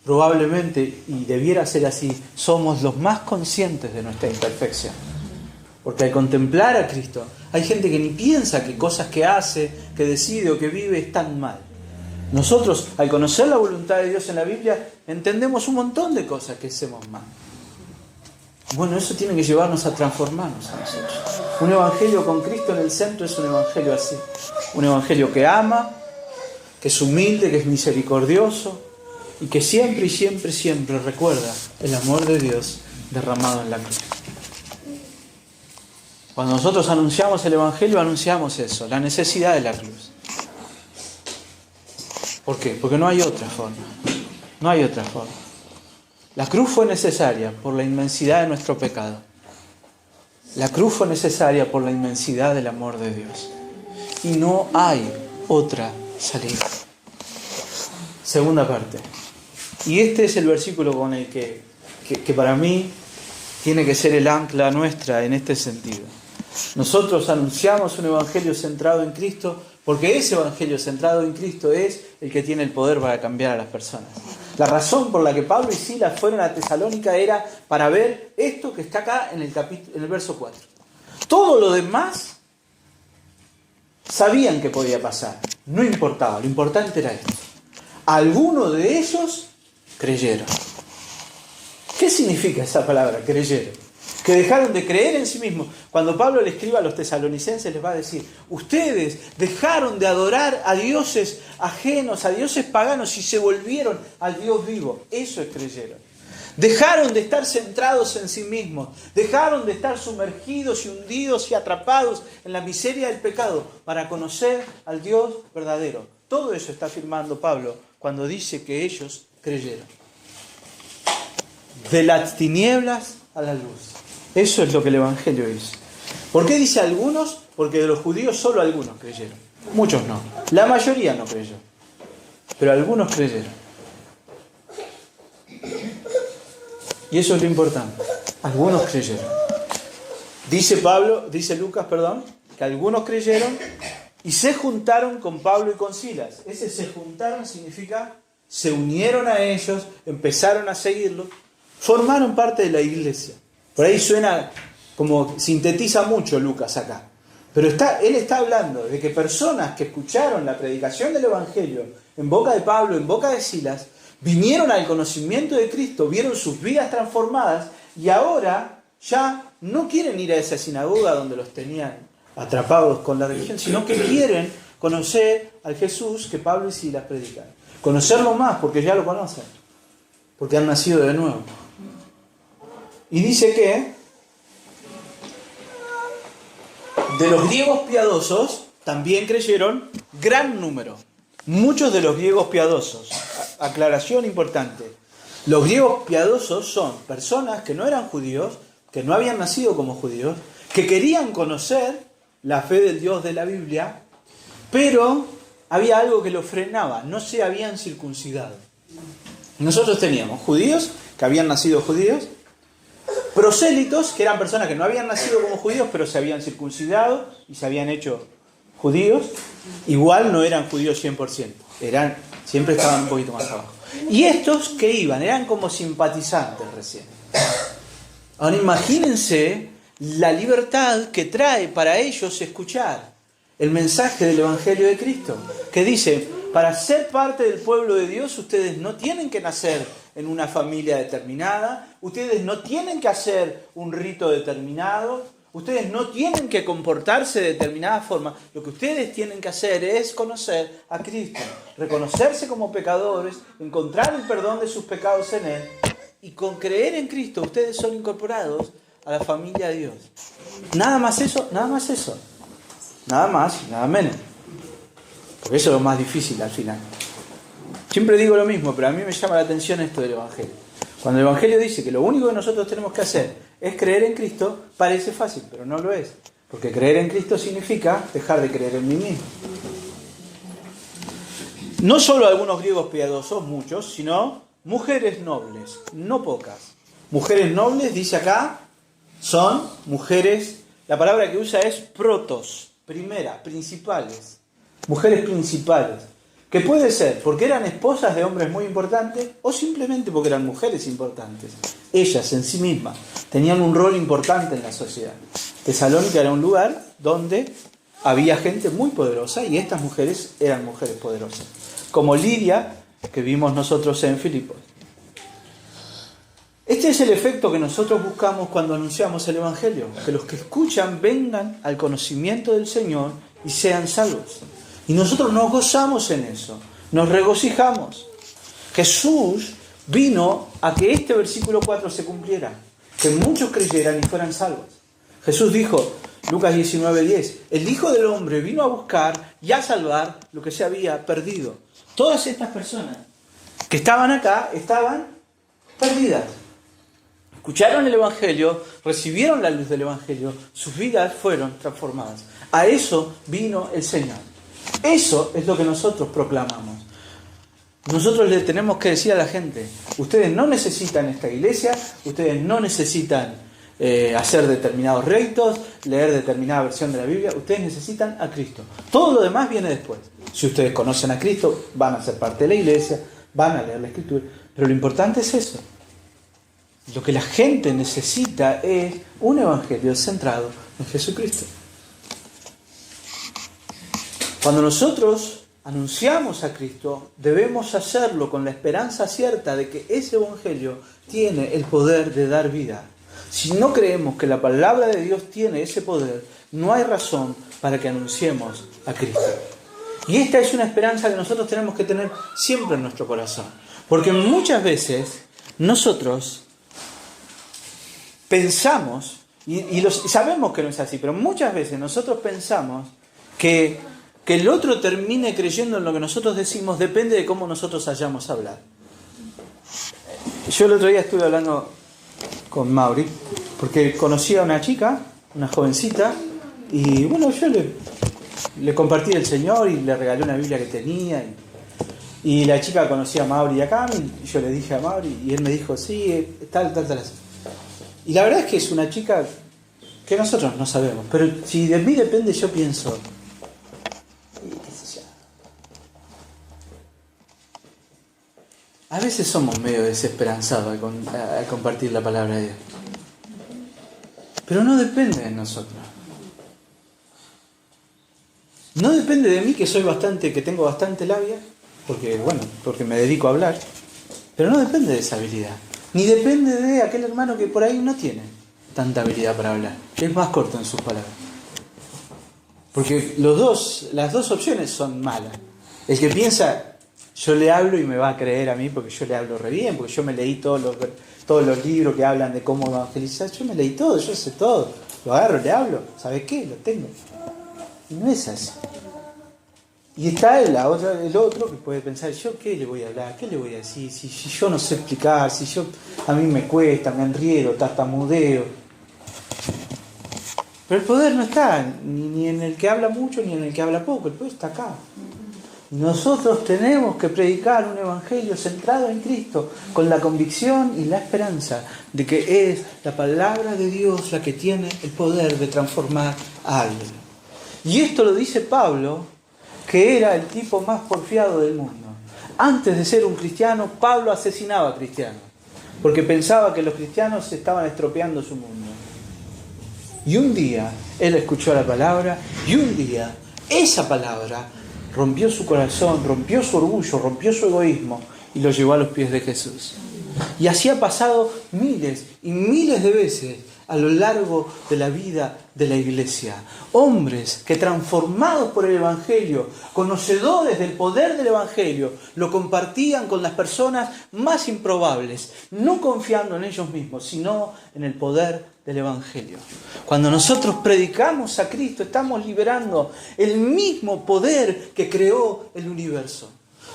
A: Probablemente, y debiera ser así, somos los más conscientes de nuestra imperfección. Porque al contemplar a Cristo, hay gente que ni piensa que cosas que hace, que decide o que vive están mal. Nosotros, al conocer la voluntad de Dios en la Biblia, entendemos un montón de cosas que hacemos mal. Bueno, eso tiene que llevarnos a transformarnos a nosotros. Un evangelio con Cristo en el centro es un evangelio así. Un evangelio que ama, que es humilde, que es misericordioso y que siempre y siempre, siempre recuerda el amor de Dios derramado en la cruz. Cuando nosotros anunciamos el evangelio, anunciamos eso, la necesidad de la cruz. ¿Por qué? Porque no hay otra forma. No hay otra forma. La cruz fue necesaria por la inmensidad de nuestro pecado. La cruz fue necesaria por la inmensidad del amor de Dios. Y no hay otra salida. Segunda parte. Y este es el versículo con el que para mí tiene que ser el ancla nuestra en este sentido. Nosotros anunciamos un evangelio centrado en Cristo porque ese evangelio centrado en Cristo es el que tiene el poder para cambiar a las personas. La razón por la que Pablo y Silas fueron a Tesalónica era para ver esto que está acá en el verso 4. Todo lo demás sabían que podía pasar, no importaba, lo importante era esto. Algunos de ellos creyeron. ¿Qué significa esa palabra, creyeron? Que dejaron de creer en sí mismos. Cuando Pablo le escribe a los tesalonicenses les va a decir: ustedes dejaron de adorar a dioses ajenos, a dioses paganos y se volvieron al Dios vivo. Eso es creyeron. Dejaron de estar centrados en sí mismos, dejaron de estar sumergidos y hundidos y atrapados en la miseria del pecado para conocer al Dios verdadero. Todo eso está afirmando Pablo cuando dice que ellos creyeron. De las tinieblas a la luz. Eso es lo que el Evangelio hizo. ¿Por qué dice algunos? Porque de los judíos solo algunos creyeron. Muchos no. La mayoría no creyó. Pero algunos creyeron. Y eso es lo importante. Algunos creyeron. Dice Lucas, que algunos creyeron y se juntaron con Pablo y con Silas. Ese se juntaron significa se unieron a ellos, empezaron a seguirlos, formaron parte de la iglesia. Por ahí suena como sintetiza mucho Lucas acá. Pero él está hablando de que personas que escucharon la predicación del Evangelio en boca de Pablo, en boca de Silas, vinieron al conocimiento de Cristo, vieron sus vidas transformadas y ahora ya no quieren ir a esa sinagoga donde los tenían atrapados con la religión, sino que quieren conocer al Jesús que Pablo y Silas predican. Conocerlo más porque ya lo conocen, porque han nacido de nuevo. Y dice que de los griegos piadosos también creyeron gran número. Muchos de los griegos piadosos. Aclaración importante. Los griegos piadosos son personas que no eran judíos, que no habían nacido como judíos, que querían conocer la fe del Dios de la Biblia, pero había algo que los frenaba, no se habían circuncidado. Nosotros teníamos judíos que habían nacido judíos Prosélitos, que eran personas que no habían nacido como judíos, pero se habían circuncidado y se habían hecho judíos. Igual no eran judíos 100%, siempre estaban un poquito más abajo. Y estos que iban, eran como simpatizantes recién. Ahora imagínense la libertad que trae para ellos escuchar el mensaje del Evangelio de Cristo, que dice, para ser parte del pueblo de Dios, ustedes no tienen que nacer en una familia determinada, ustedes no tienen que hacer un rito determinado, ustedes no tienen que comportarse de determinada forma. Lo que ustedes tienen que hacer es conocer a Cristo, reconocerse como pecadores, encontrar el perdón de sus pecados en Él, y con creer en Cristo ustedes son incorporados a la familia de Dios. Nada más eso, nada más eso. Nada más y nada menos. Porque eso es lo más difícil al final. Siempre digo lo mismo, pero a mí me llama la atención esto del Evangelio. Cuando el Evangelio dice que lo único que nosotros tenemos que hacer es creer en Cristo, parece fácil, pero no lo es. Porque creer en Cristo significa dejar de creer en mí mismo. No solo algunos griegos piadosos, muchos, sino mujeres nobles, no pocas. Mujeres nobles, dice acá, son mujeres, la palabra que usa es protos, primera, principales. Mujeres principales. Que puede ser porque eran esposas de hombres muy importantes o simplemente porque eran mujeres importantes. Ellas en sí mismas tenían un rol importante en la sociedad. Tesalónica era un lugar donde había gente muy poderosa y estas mujeres eran mujeres poderosas. Como Lidia, que vimos nosotros en Filipos. Este es el efecto que nosotros buscamos cuando anunciamos el Evangelio. Que los que escuchan vengan al conocimiento del Señor y sean salvos. Y nosotros nos gozamos en eso, nos regocijamos. Jesús vino a que este versículo 4 se cumpliera, que muchos creyeran y fueran salvos. Jesús dijo, Lucas 19:10, el Hijo del Hombre vino a buscar y a salvar lo que se había perdido. Todas estas personas que estaban acá estaban perdidas. Escucharon el Evangelio, recibieron la luz del Evangelio, sus vidas fueron transformadas. A eso vino el Señor. Eso es lo que nosotros proclamamos. Nosotros le tenemos que decir a la gente, ustedes no necesitan esta iglesia, ustedes no necesitan hacer determinados ritos, leer determinada versión de la Biblia, ustedes necesitan a Cristo. Todo lo demás viene después. Si ustedes conocen a Cristo, van a ser parte de la iglesia, van a leer la Escritura, pero lo importante es eso. Lo que la gente necesita es un evangelio centrado en Jesucristo. Cuando nosotros anunciamos a Cristo, debemos hacerlo con la esperanza cierta de que ese evangelio tiene el poder de dar vida. Si no creemos que la palabra de Dios tiene ese poder, no hay razón para que anunciemos a Cristo. Y esta es una esperanza que nosotros tenemos que tener siempre en nuestro corazón. Porque muchas veces nosotros pensamos, y sabemos que no es así, pero muchas veces nosotros pensamos que el otro termine creyendo en lo que nosotros decimos depende de cómo nosotros hayamos hablado. Yo el otro día estuve hablando con Mauri, porque conocí a una chica, una jovencita, y bueno, yo le compartí el Señor y le regalé una Biblia que tenía, y la chica conocía a Mauri y a Cami, y yo le dije a Mauri, y él me dijo, sí, tal. Y la verdad es que es una chica que nosotros no sabemos, pero si de mí depende, yo pienso, a veces somos medio desesperanzados al compartir la palabra de Dios. Pero no depende de nosotros. No depende de mí, que tengo bastante labia, porque me dedico a hablar. Pero no depende de esa habilidad. Ni depende de aquel hermano que por ahí no tiene tanta habilidad para hablar. Es más corto en sus palabras. Porque las dos opciones son malas. El que piensa, yo le hablo y me va a creer a mí porque yo le hablo re bien, porque yo me leí todos los libros que hablan de cómo evangelizar, yo me leí todo, yo sé todo, lo agarro, le hablo, ¿sabes qué? Lo tengo. Y no es así. Y está el otro que puede pensar, ¿yo qué le voy a hablar? ¿Qué le voy a decir? Si yo no sé explicar, a mí me cuesta, me enriedo, tartamudeo. Pero el poder no está ni en el que habla mucho ni en el que habla poco, el poder está acá. Nosotros tenemos que predicar un evangelio centrado en Cristo, con la convicción y la esperanza de que es la palabra de Dios la que tiene el poder de transformar a alguien. Y esto lo dice Pablo, que era el tipo más porfiado del mundo. Antes de ser un cristiano, Pablo asesinaba a cristianos, porque pensaba que los cristianos estaban estropeando su mundo. Y un día él escuchó la palabra, y un día esa palabra rompió su corazón, rompió su orgullo, rompió su egoísmo y lo llevó a los pies de Jesús. Y así ha pasado miles y miles de veces a lo largo de la vida de la iglesia. Hombres que, transformados por el Evangelio, conocedores del poder del Evangelio, lo compartían con las personas más improbables, no confiando en ellos mismos, sino en el poder del Evangelio. Cuando nosotros predicamos a Cristo, estamos liberando el mismo poder que creó el universo.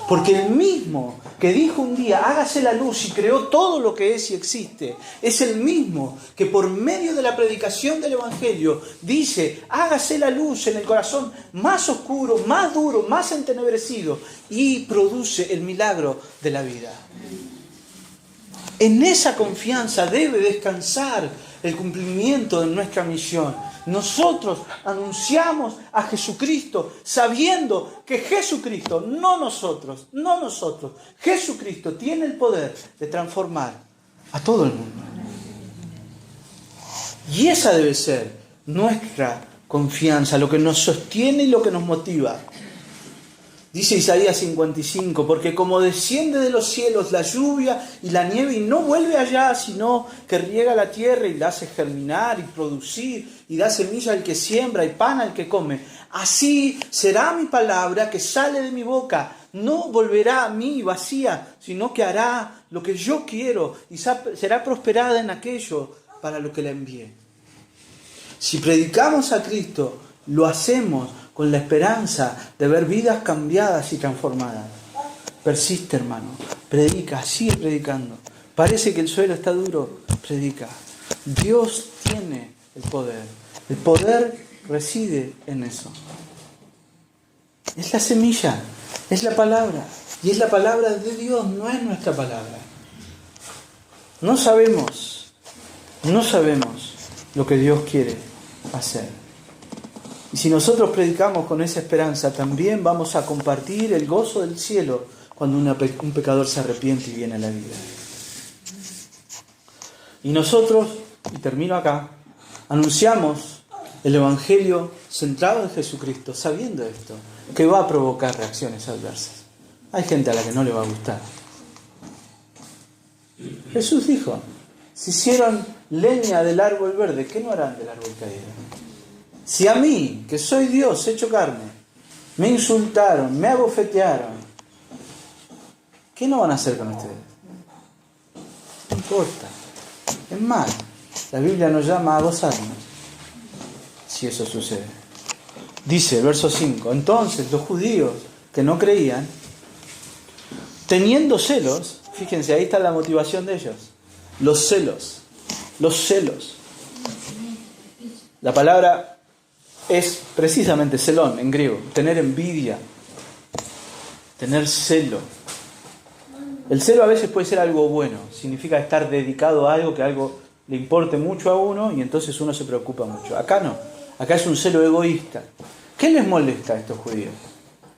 A: Porque el mismo que dijo un día, hágase la luz, y creó todo lo que es y existe, es el mismo que por medio de la predicación del Evangelio dice, hágase la luz en el corazón más oscuro, más duro, más entenebrecido, y produce el milagro de la vida. En esa confianza debe descansar el cumplimiento de nuestra misión. Nosotros anunciamos a Jesucristo sabiendo que Jesucristo, no nosotros, Jesucristo tiene el poder de transformar a todo el mundo. Y esa debe ser nuestra confianza, lo que nos sostiene y lo que nos motiva. Dice Isaías 55, porque como desciende de los cielos la lluvia y la nieve y no vuelve allá, sino que riega la tierra y la hace germinar y producir y da semilla al que siembra y pan al que come, así será mi palabra que sale de mi boca. No volverá a mí vacía, sino que hará lo que yo quiero y será prosperada en aquello para lo que la envié. Si predicamos a Cristo, lo hacemos con la esperanza de ver vidas cambiadas y transformadas. Persiste, hermano. Predica, sigue predicando. Parece que el suelo está duro. Predica. Dios tiene el poder. El poder reside en eso. Es la semilla, es la palabra. Y es la palabra de Dios, no es nuestra palabra. No sabemos lo que Dios quiere hacer. Y si nosotros predicamos con esa esperanza, también vamos a compartir el gozo del cielo cuando un pecador se arrepiente y viene a la vida. Y nosotros, y termino acá, anunciamos el Evangelio centrado en Jesucristo, sabiendo esto, que va a provocar reacciones adversas. Hay gente a la que no le va a gustar. Jesús dijo, si hicieron leña del árbol verde, ¿qué no harán del árbol caído? Si a mí, que soy Dios hecho carne, me insultaron, me abofetearon, ¿qué no van a hacer con ustedes? No importa. Es más, la Biblia nos llama a gozarnos si eso sucede. Dice, verso 5, entonces los judíos que no creían, teniendo celos, fíjense, ahí está la motivación de ellos, los celos. La palabra es precisamente celón en griego, tener envidia, tener celo. El celo a veces puede ser algo bueno, significa estar dedicado a algo, que algo le importe mucho a uno y entonces uno se preocupa mucho. Acá no, acá es un celo egoísta. ¿Qué les molesta a estos judíos?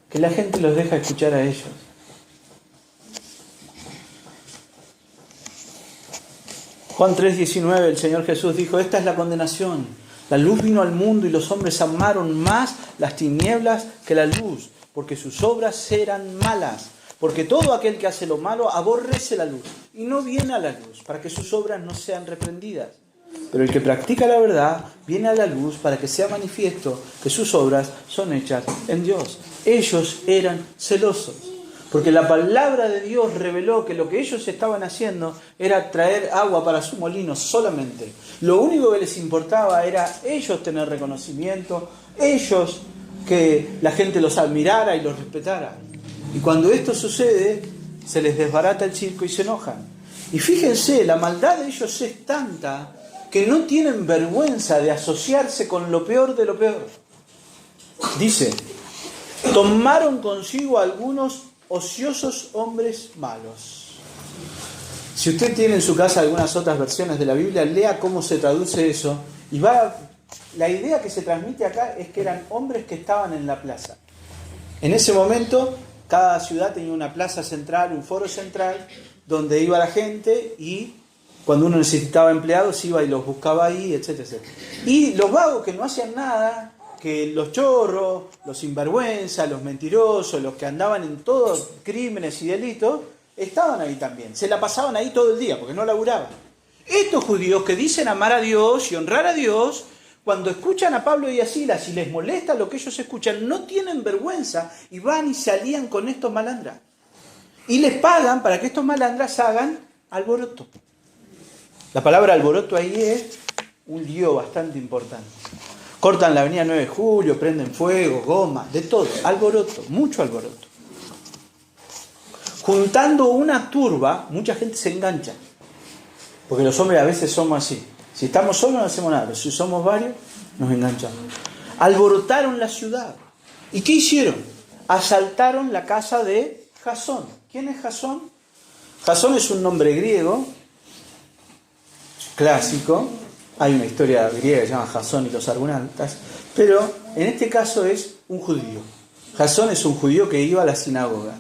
A: Que la gente los deja escuchar a ellos. Juan 3:19, el Señor Jesús dijo, esta es la condenación. La luz vino al mundo y los hombres amaron más las tinieblas que la luz, porque sus obras eran malas. Porque todo aquel que hace lo malo aborrece la luz y no viene a la luz para que sus obras no sean reprendidas. Pero el que practica la verdad viene a la luz para que sea manifiesto que sus obras son hechas en Dios. Ellos eran celosos, porque la palabra de Dios reveló que lo que ellos estaban haciendo era traer agua para su molino solamente. Lo único que les importaba era ellos tener reconocimiento, ellos que la gente los admirara y los respetara. Y cuando esto sucede, se les desbarata el circo y se enojan. Y fíjense, la maldad de ellos es tanta que no tienen vergüenza de asociarse con lo peor de lo peor. Dice, Tomaron consigo algunos ociosos hombres malos. Si usted tiene en su casa algunas otras versiones de la Biblia, lea cómo se traduce eso. Y la idea que se transmite acá es que eran hombres que estaban en la plaza. En ese momento, cada ciudad tenía una plaza central, un foro central, donde iba la gente y cuando uno necesitaba empleados iba y los buscaba ahí, etcétera, etcétera. Y los vagos que no hacían nada, que los chorros, los sinvergüenzas, los mentirosos, los que andaban en todos crímenes y delitos, estaban ahí también. Se la pasaban ahí todo el día porque no laburaban. Estos judíos que dicen amar a Dios y honrar a Dios, cuando escuchan a Pablo y a Silas y les molesta lo que ellos escuchan, no tienen vergüenza y van y se alían con estos malandras. Y les pagan para que estos malandras hagan alboroto. La palabra alboroto ahí es un lío bastante importante. Cortan la avenida 9 de Julio, prenden fuego, goma, de todo. Alboroto, mucho alboroto. Juntando una turba, mucha gente se engancha. Porque los hombres a veces somos así. Si estamos solos no hacemos nada, pero si somos varios, nos enganchamos. Alborotaron la ciudad. ¿Y qué hicieron? Asaltaron la casa de Jasón. ¿Quién es Jasón? Jasón es un nombre griego, clásico. Hay una historia griega que se llama Jasón y los Argonautas, pero en este caso es un judío. Jasón es un judío que iba a la sinagoga.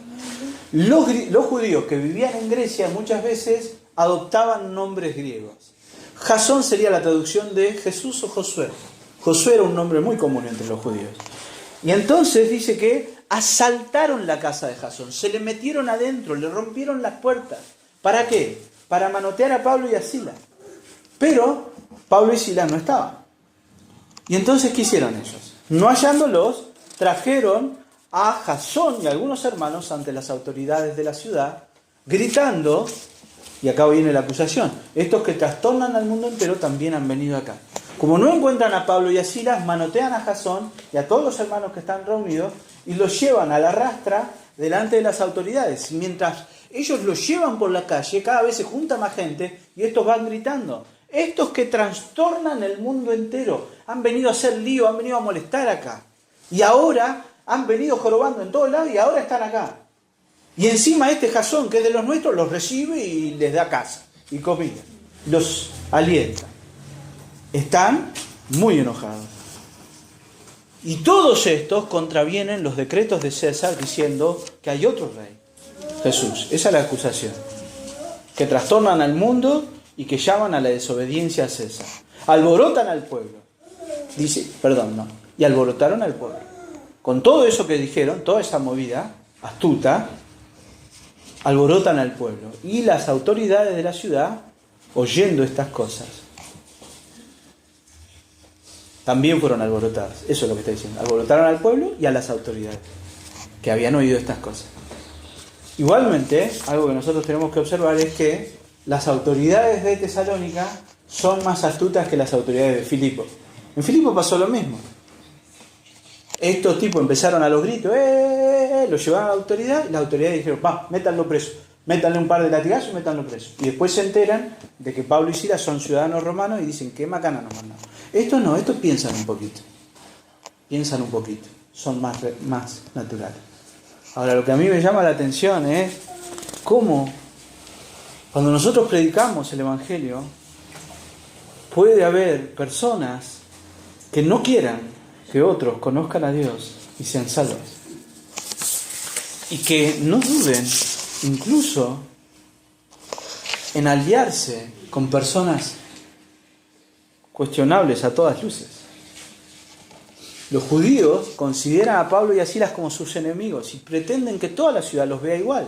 A: Los judíos que vivían en Grecia muchas veces adoptaban nombres griegos. Jasón sería la traducción de Jesús o Josué. Josué era un nombre muy común entre los judíos. Y entonces dice que asaltaron la casa de Jasón, se le metieron adentro, le rompieron las puertas. ¿Para qué? Para manotear a Pablo y a Silas. Pero Pablo y Silas no estaban. Y entonces, ¿qué hicieron ellos? No hallándolos, trajeron a Jasón y a algunos hermanos ante las autoridades de la ciudad, gritando, y acá viene la acusación, estos que trastornan al mundo entero también han venido acá. Como no encuentran a Pablo y a Silas, manotean a Jasón y a todos los hermanos que están reunidos y los llevan a la rastra delante de las autoridades. Mientras ellos los llevan por la calle, cada vez se junta más gente y estos van gritando. Estos que trastornan el mundo entero han venido a hacer lío, han venido a molestar acá. Y ahora han venido jorobando en todos lados y ahora están acá. Y encima este Jasón, que es de los nuestros, los recibe y les da casa y comida. Los alienta. Están muy enojados. Y todos estos contravienen los decretos de César diciendo que hay otro rey, Jesús. Esa es la acusación. Que trastornan al mundo y que llaman a la desobediencia a César. Alborotan al pueblo. Y alborotaron al pueblo. Con todo eso que dijeron, toda esa movida astuta, alborotan al pueblo. Y las autoridades de la ciudad, oyendo estas cosas, también fueron alborotadas. Eso es lo que está diciendo. Alborotaron al pueblo y a las autoridades que habían oído estas cosas. Igualmente, algo que nosotros tenemos que observar es que las autoridades de Tesalónica son más astutas que las autoridades de Filipo. En Filipo pasó lo mismo. Estos tipos empezaron a los gritos, los llevaban a la autoridad y las autoridades dijeron, métanlo preso, métanle un par de latigazos y métanlo preso. Y después se enteran de que Pablo y Silas son ciudadanos romanos y dicen, qué macana nos mandaron. Estos piensan un poquito, son más naturales. Ahora, lo que a mí me llama la atención es cómo, cuando nosotros predicamos el Evangelio, puede haber personas que no quieran que otros conozcan a Dios y sean salvos. Y que no duden incluso en aliarse con personas cuestionables a todas luces. Los judíos consideran a Pablo y a Silas como sus enemigos y pretenden que toda la ciudad los vea igual.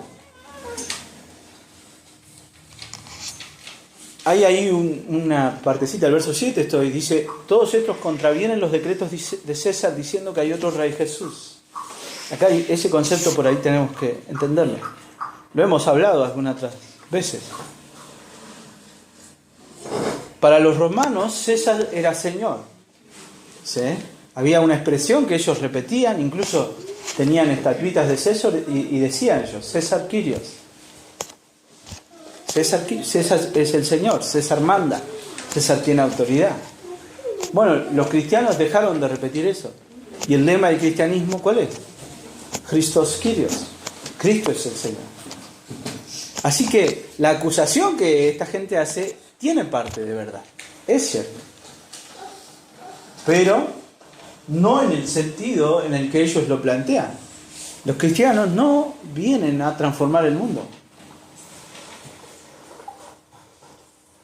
A: Hay ahí una partecita, el verso 7 dice, todos estos contravienen los decretos de César diciendo que hay otro rey, Jesús. Acá ese concepto por ahí tenemos que entenderlo. Lo hemos hablado algunas otras veces. Para los romanos César era Señor. ¿Sí? Había una expresión que ellos repetían, incluso tenían estatuitas de César y decían ellos, César Kyrios. César es el Señor, César manda, César tiene autoridad. Bueno, los cristianos dejaron de repetir eso. ¿Y el lema del cristianismo cuál es? Christos Kyrios. Cristo es el Señor. Así que la acusación que esta gente hace tiene parte de verdad. Es cierto. Pero no en el sentido en el que ellos lo plantean. Los cristianos no vienen a transformar el mundo.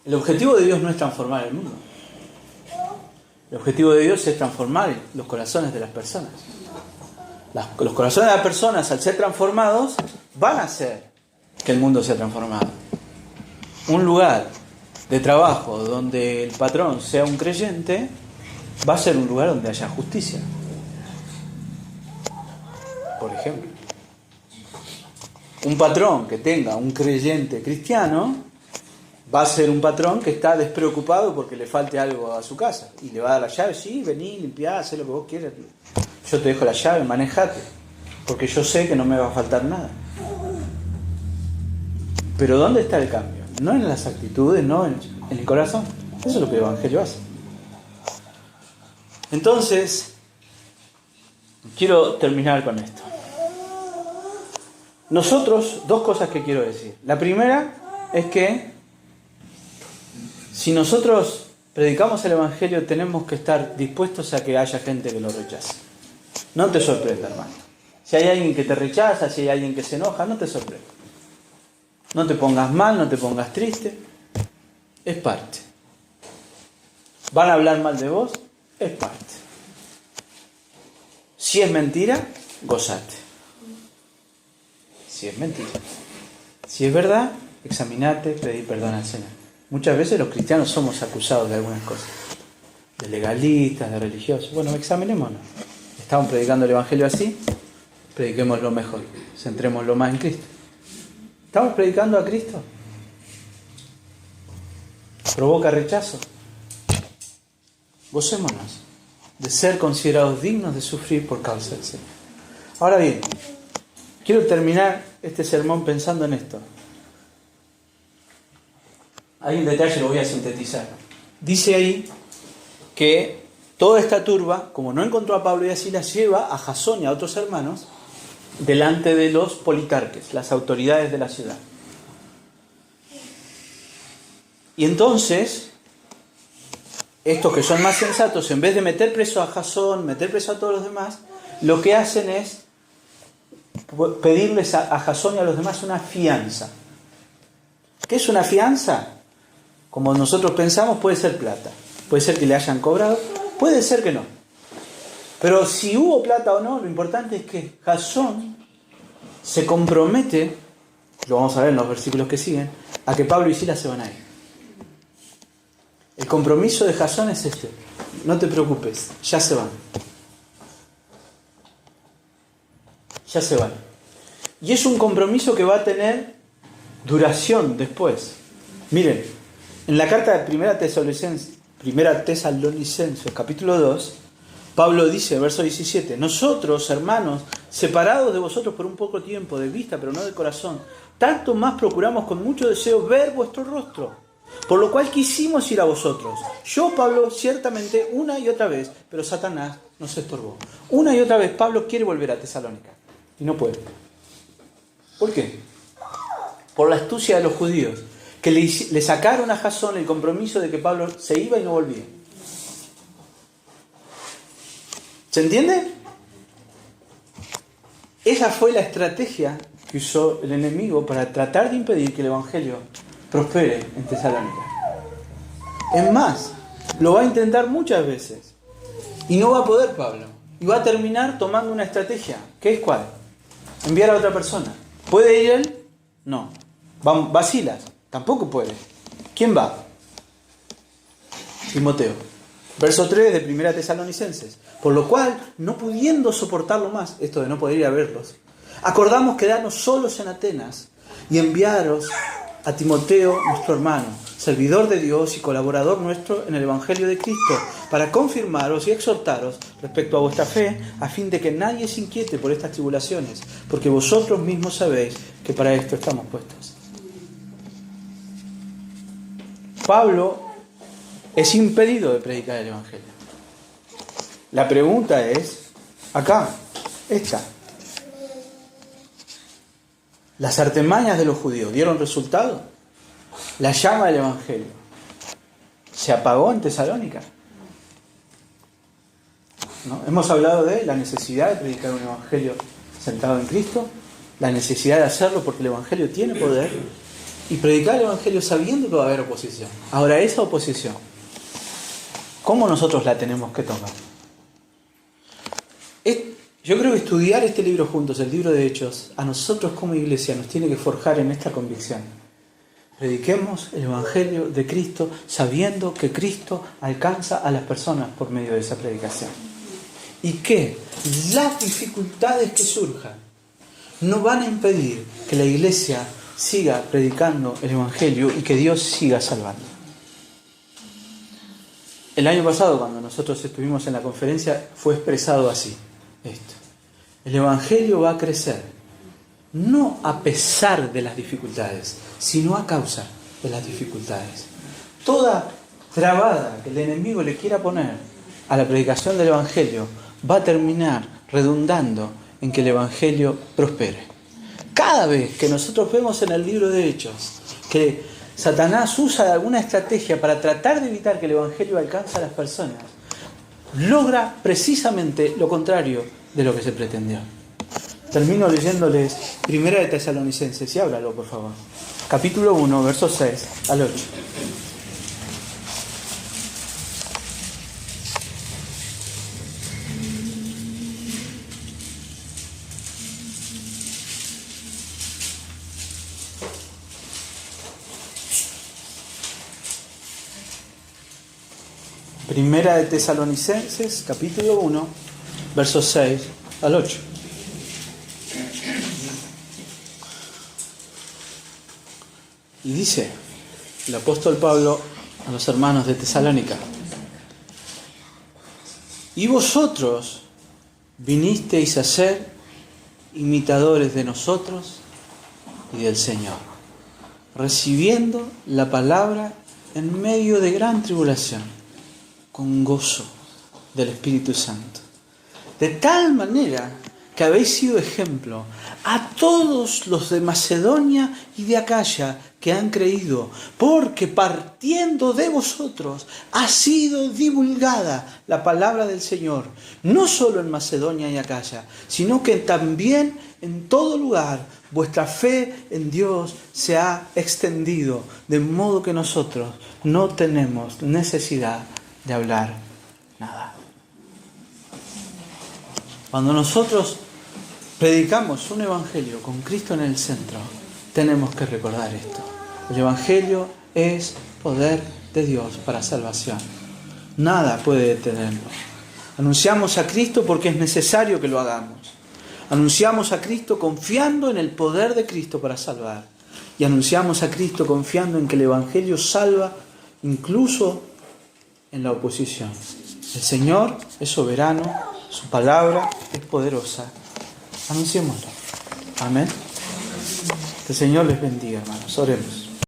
A: El objetivo de Dios no es transformar el mundo. El objetivo de Dios es transformar los corazones de las personas. Los corazones de las personas, al ser transformados, van a hacer que el mundo sea transformado. Un lugar de trabajo donde el patrón sea un creyente va a ser un lugar donde haya justicia. Por ejemplo, un patrón que tenga un creyente cristiano va a ser un patrón que está despreocupado porque le falte algo a su casa y le va a dar la llave. Sí, vení, limpiá, haz lo que vos quieras. Yo te dejo la llave, manejate, porque yo sé que no me va a faltar nada. Pero ¿dónde está el cambio? No en las actitudes, no en el corazón. Eso es lo que el Evangelio hace. Entonces, quiero terminar con esto. Nosotros, dos cosas que quiero decir. La primera es que si nosotros predicamos el Evangelio, tenemos que estar dispuestos a que haya gente que lo rechace. No te sorprenda, hermano. Si hay alguien que te rechaza, si hay alguien que se enoja, no te sorprenda. No te pongas mal, no te pongas triste. Es parte. ¿Van a hablar mal de vos? Es parte. Si es mentira, gozate. Si es mentira. Si es verdad, examinate, pedí perdón al Señor. Muchas veces los cristianos somos acusados de algunas cosas. De legalistas, de religiosos. Bueno, examinémonos. ¿Estamos predicando el Evangelio así? Prediquémoslo mejor. Centrémoslo más en Cristo. ¿Estamos predicando a Cristo? ¿Provoca rechazo? Gocémonos de ser considerados dignos de sufrir por causa del Señor. Ahora bien, quiero terminar este sermón pensando en esto. Hay un detalle, lo voy a sintetizar. Dice ahí que toda esta turba, como no encontró a Pablo y a Silas, lleva a Jasón y a otros hermanos delante de los politarques, las autoridades de la ciudad. Y entonces, estos que son más sensatos, en vez de meter preso a Jasón, meter preso a todos los demás, lo que hacen es pedirles a Jasón y a los demás una fianza. ¿Qué es una fianza? Como nosotros pensamos, puede ser plata. Puede ser que le hayan cobrado, puede ser que no. Pero si hubo plata o no, lo importante es que Jasón se compromete, lo vamos a ver en los versículos que siguen, a que Pablo y Silas se van a ir. El compromiso de Jasón es este: no te preocupes, ya se van. Ya se van. Y es un compromiso que va a tener duración después. Miren, en la carta de Primera Tesalonicenses, capítulo 2, Pablo dice, verso 17, nosotros, hermanos, separados de vosotros por un poco tiempo de vista, pero no de corazón, tanto más procuramos con mucho deseo ver vuestro rostro, por lo cual quisimos ir a vosotros. Yo, Pablo, ciertamente una y otra vez, pero Satanás nos estorbó. Una y otra vez Pablo quiere volver a Tesalónica y no puede. ¿Por qué? Por la astucia de los judíos, que le sacaron a Jasón el compromiso de que Pablo se iba y no volvía. ¿Se entiende? Esa fue la estrategia que usó el enemigo para tratar de impedir que el Evangelio prospere en Tesalónica. Es más, lo va a intentar muchas veces y no va a poder Pablo. Y va a terminar tomando una estrategia. ¿Qué es cuál? Enviar a otra persona. ¿Puede ir él? No. ¿Va Silas? Tampoco puede. ¿Quién va? Timoteo. Verso 3 de Primera Tesalonicenses. Por lo cual, no pudiendo soportarlo más, esto de no poder ir a verlos, acordamos quedarnos solos en Atenas y enviaros a Timoteo, nuestro hermano, servidor de Dios y colaborador nuestro en el Evangelio de Cristo, para confirmaros y exhortaros respecto a vuestra fe, a fin de que nadie se inquiete por estas tribulaciones, porque vosotros mismos sabéis que para esto estamos puestos. Pablo es impedido de predicar el Evangelio. La pregunta es, acá, esta. Las artimañas de los judíos dieron resultado. La llama del Evangelio se apagó en Tesalónica, ¿no? Hemos hablado de la necesidad de predicar un Evangelio centrado en Cristo, la necesidad de hacerlo porque el Evangelio tiene poder, y predicar el Evangelio sabiendo que va a haber oposición. Ahora, esa oposición, ¿cómo nosotros la tenemos que tomar? Yo creo que estudiar este libro juntos, el libro de Hechos, a nosotros como iglesia nos tiene que forjar en esta convicción. Prediquemos el Evangelio de Cristo sabiendo que Cristo alcanza a las personas por medio de esa predicación. Y que las dificultades que surjan no van a impedir que la iglesia siga predicando el Evangelio y que Dios siga salvando. El año pasado, cuando nosotros estuvimos en la conferencia, fue expresado así esto. El Evangelio va a crecer, no a pesar de las dificultades, sino a causa de las dificultades. Toda trabada que el enemigo le quiera poner a la predicación del Evangelio va a terminar redundando en que el Evangelio prospere. Cada vez que nosotros vemos en el libro de Hechos que Satanás usa alguna estrategia para tratar de evitar que el Evangelio alcance a las personas, logra precisamente lo contrario de lo que se pretendió. Termino leyéndoles 1 de Tesalonicenses, y ábralo por favor. Capítulo 1, versos 6 al 8. Primera de Tesalonicenses, capítulo 1, versos 6 al 8. Y dice el apóstol Pablo a los hermanos de Tesalónica: y vosotros vinisteis a ser imitadores de nosotros y del Señor, recibiendo la palabra en medio de gran tribulación, con gozo del Espíritu Santo, de tal manera que habéis sido ejemplo a todos los de Macedonia y de Acaya que han creído, porque partiendo de vosotros ha sido divulgada la palabra del Señor, no solo en Macedonia y Acaya, sino que también en todo lugar vuestra fe en Dios se ha extendido, de modo que nosotros no tenemos necesidad de hablar nada. Cuando nosotros predicamos un evangelio con Cristo en el centro, tenemos que recordar esto. El evangelio es poder de Dios para salvación. Nada puede detenerlo. Anunciamos a Cristo porque es necesario que lo hagamos. Anunciamos a Cristo confiando en el poder de Cristo para salvar. Y anunciamos a Cristo confiando en que el evangelio salva incluso en la oposición. El Señor es soberano, su palabra es poderosa. Anunciémoslo. Amén. Que el Señor les bendiga, hermanos. Oremos.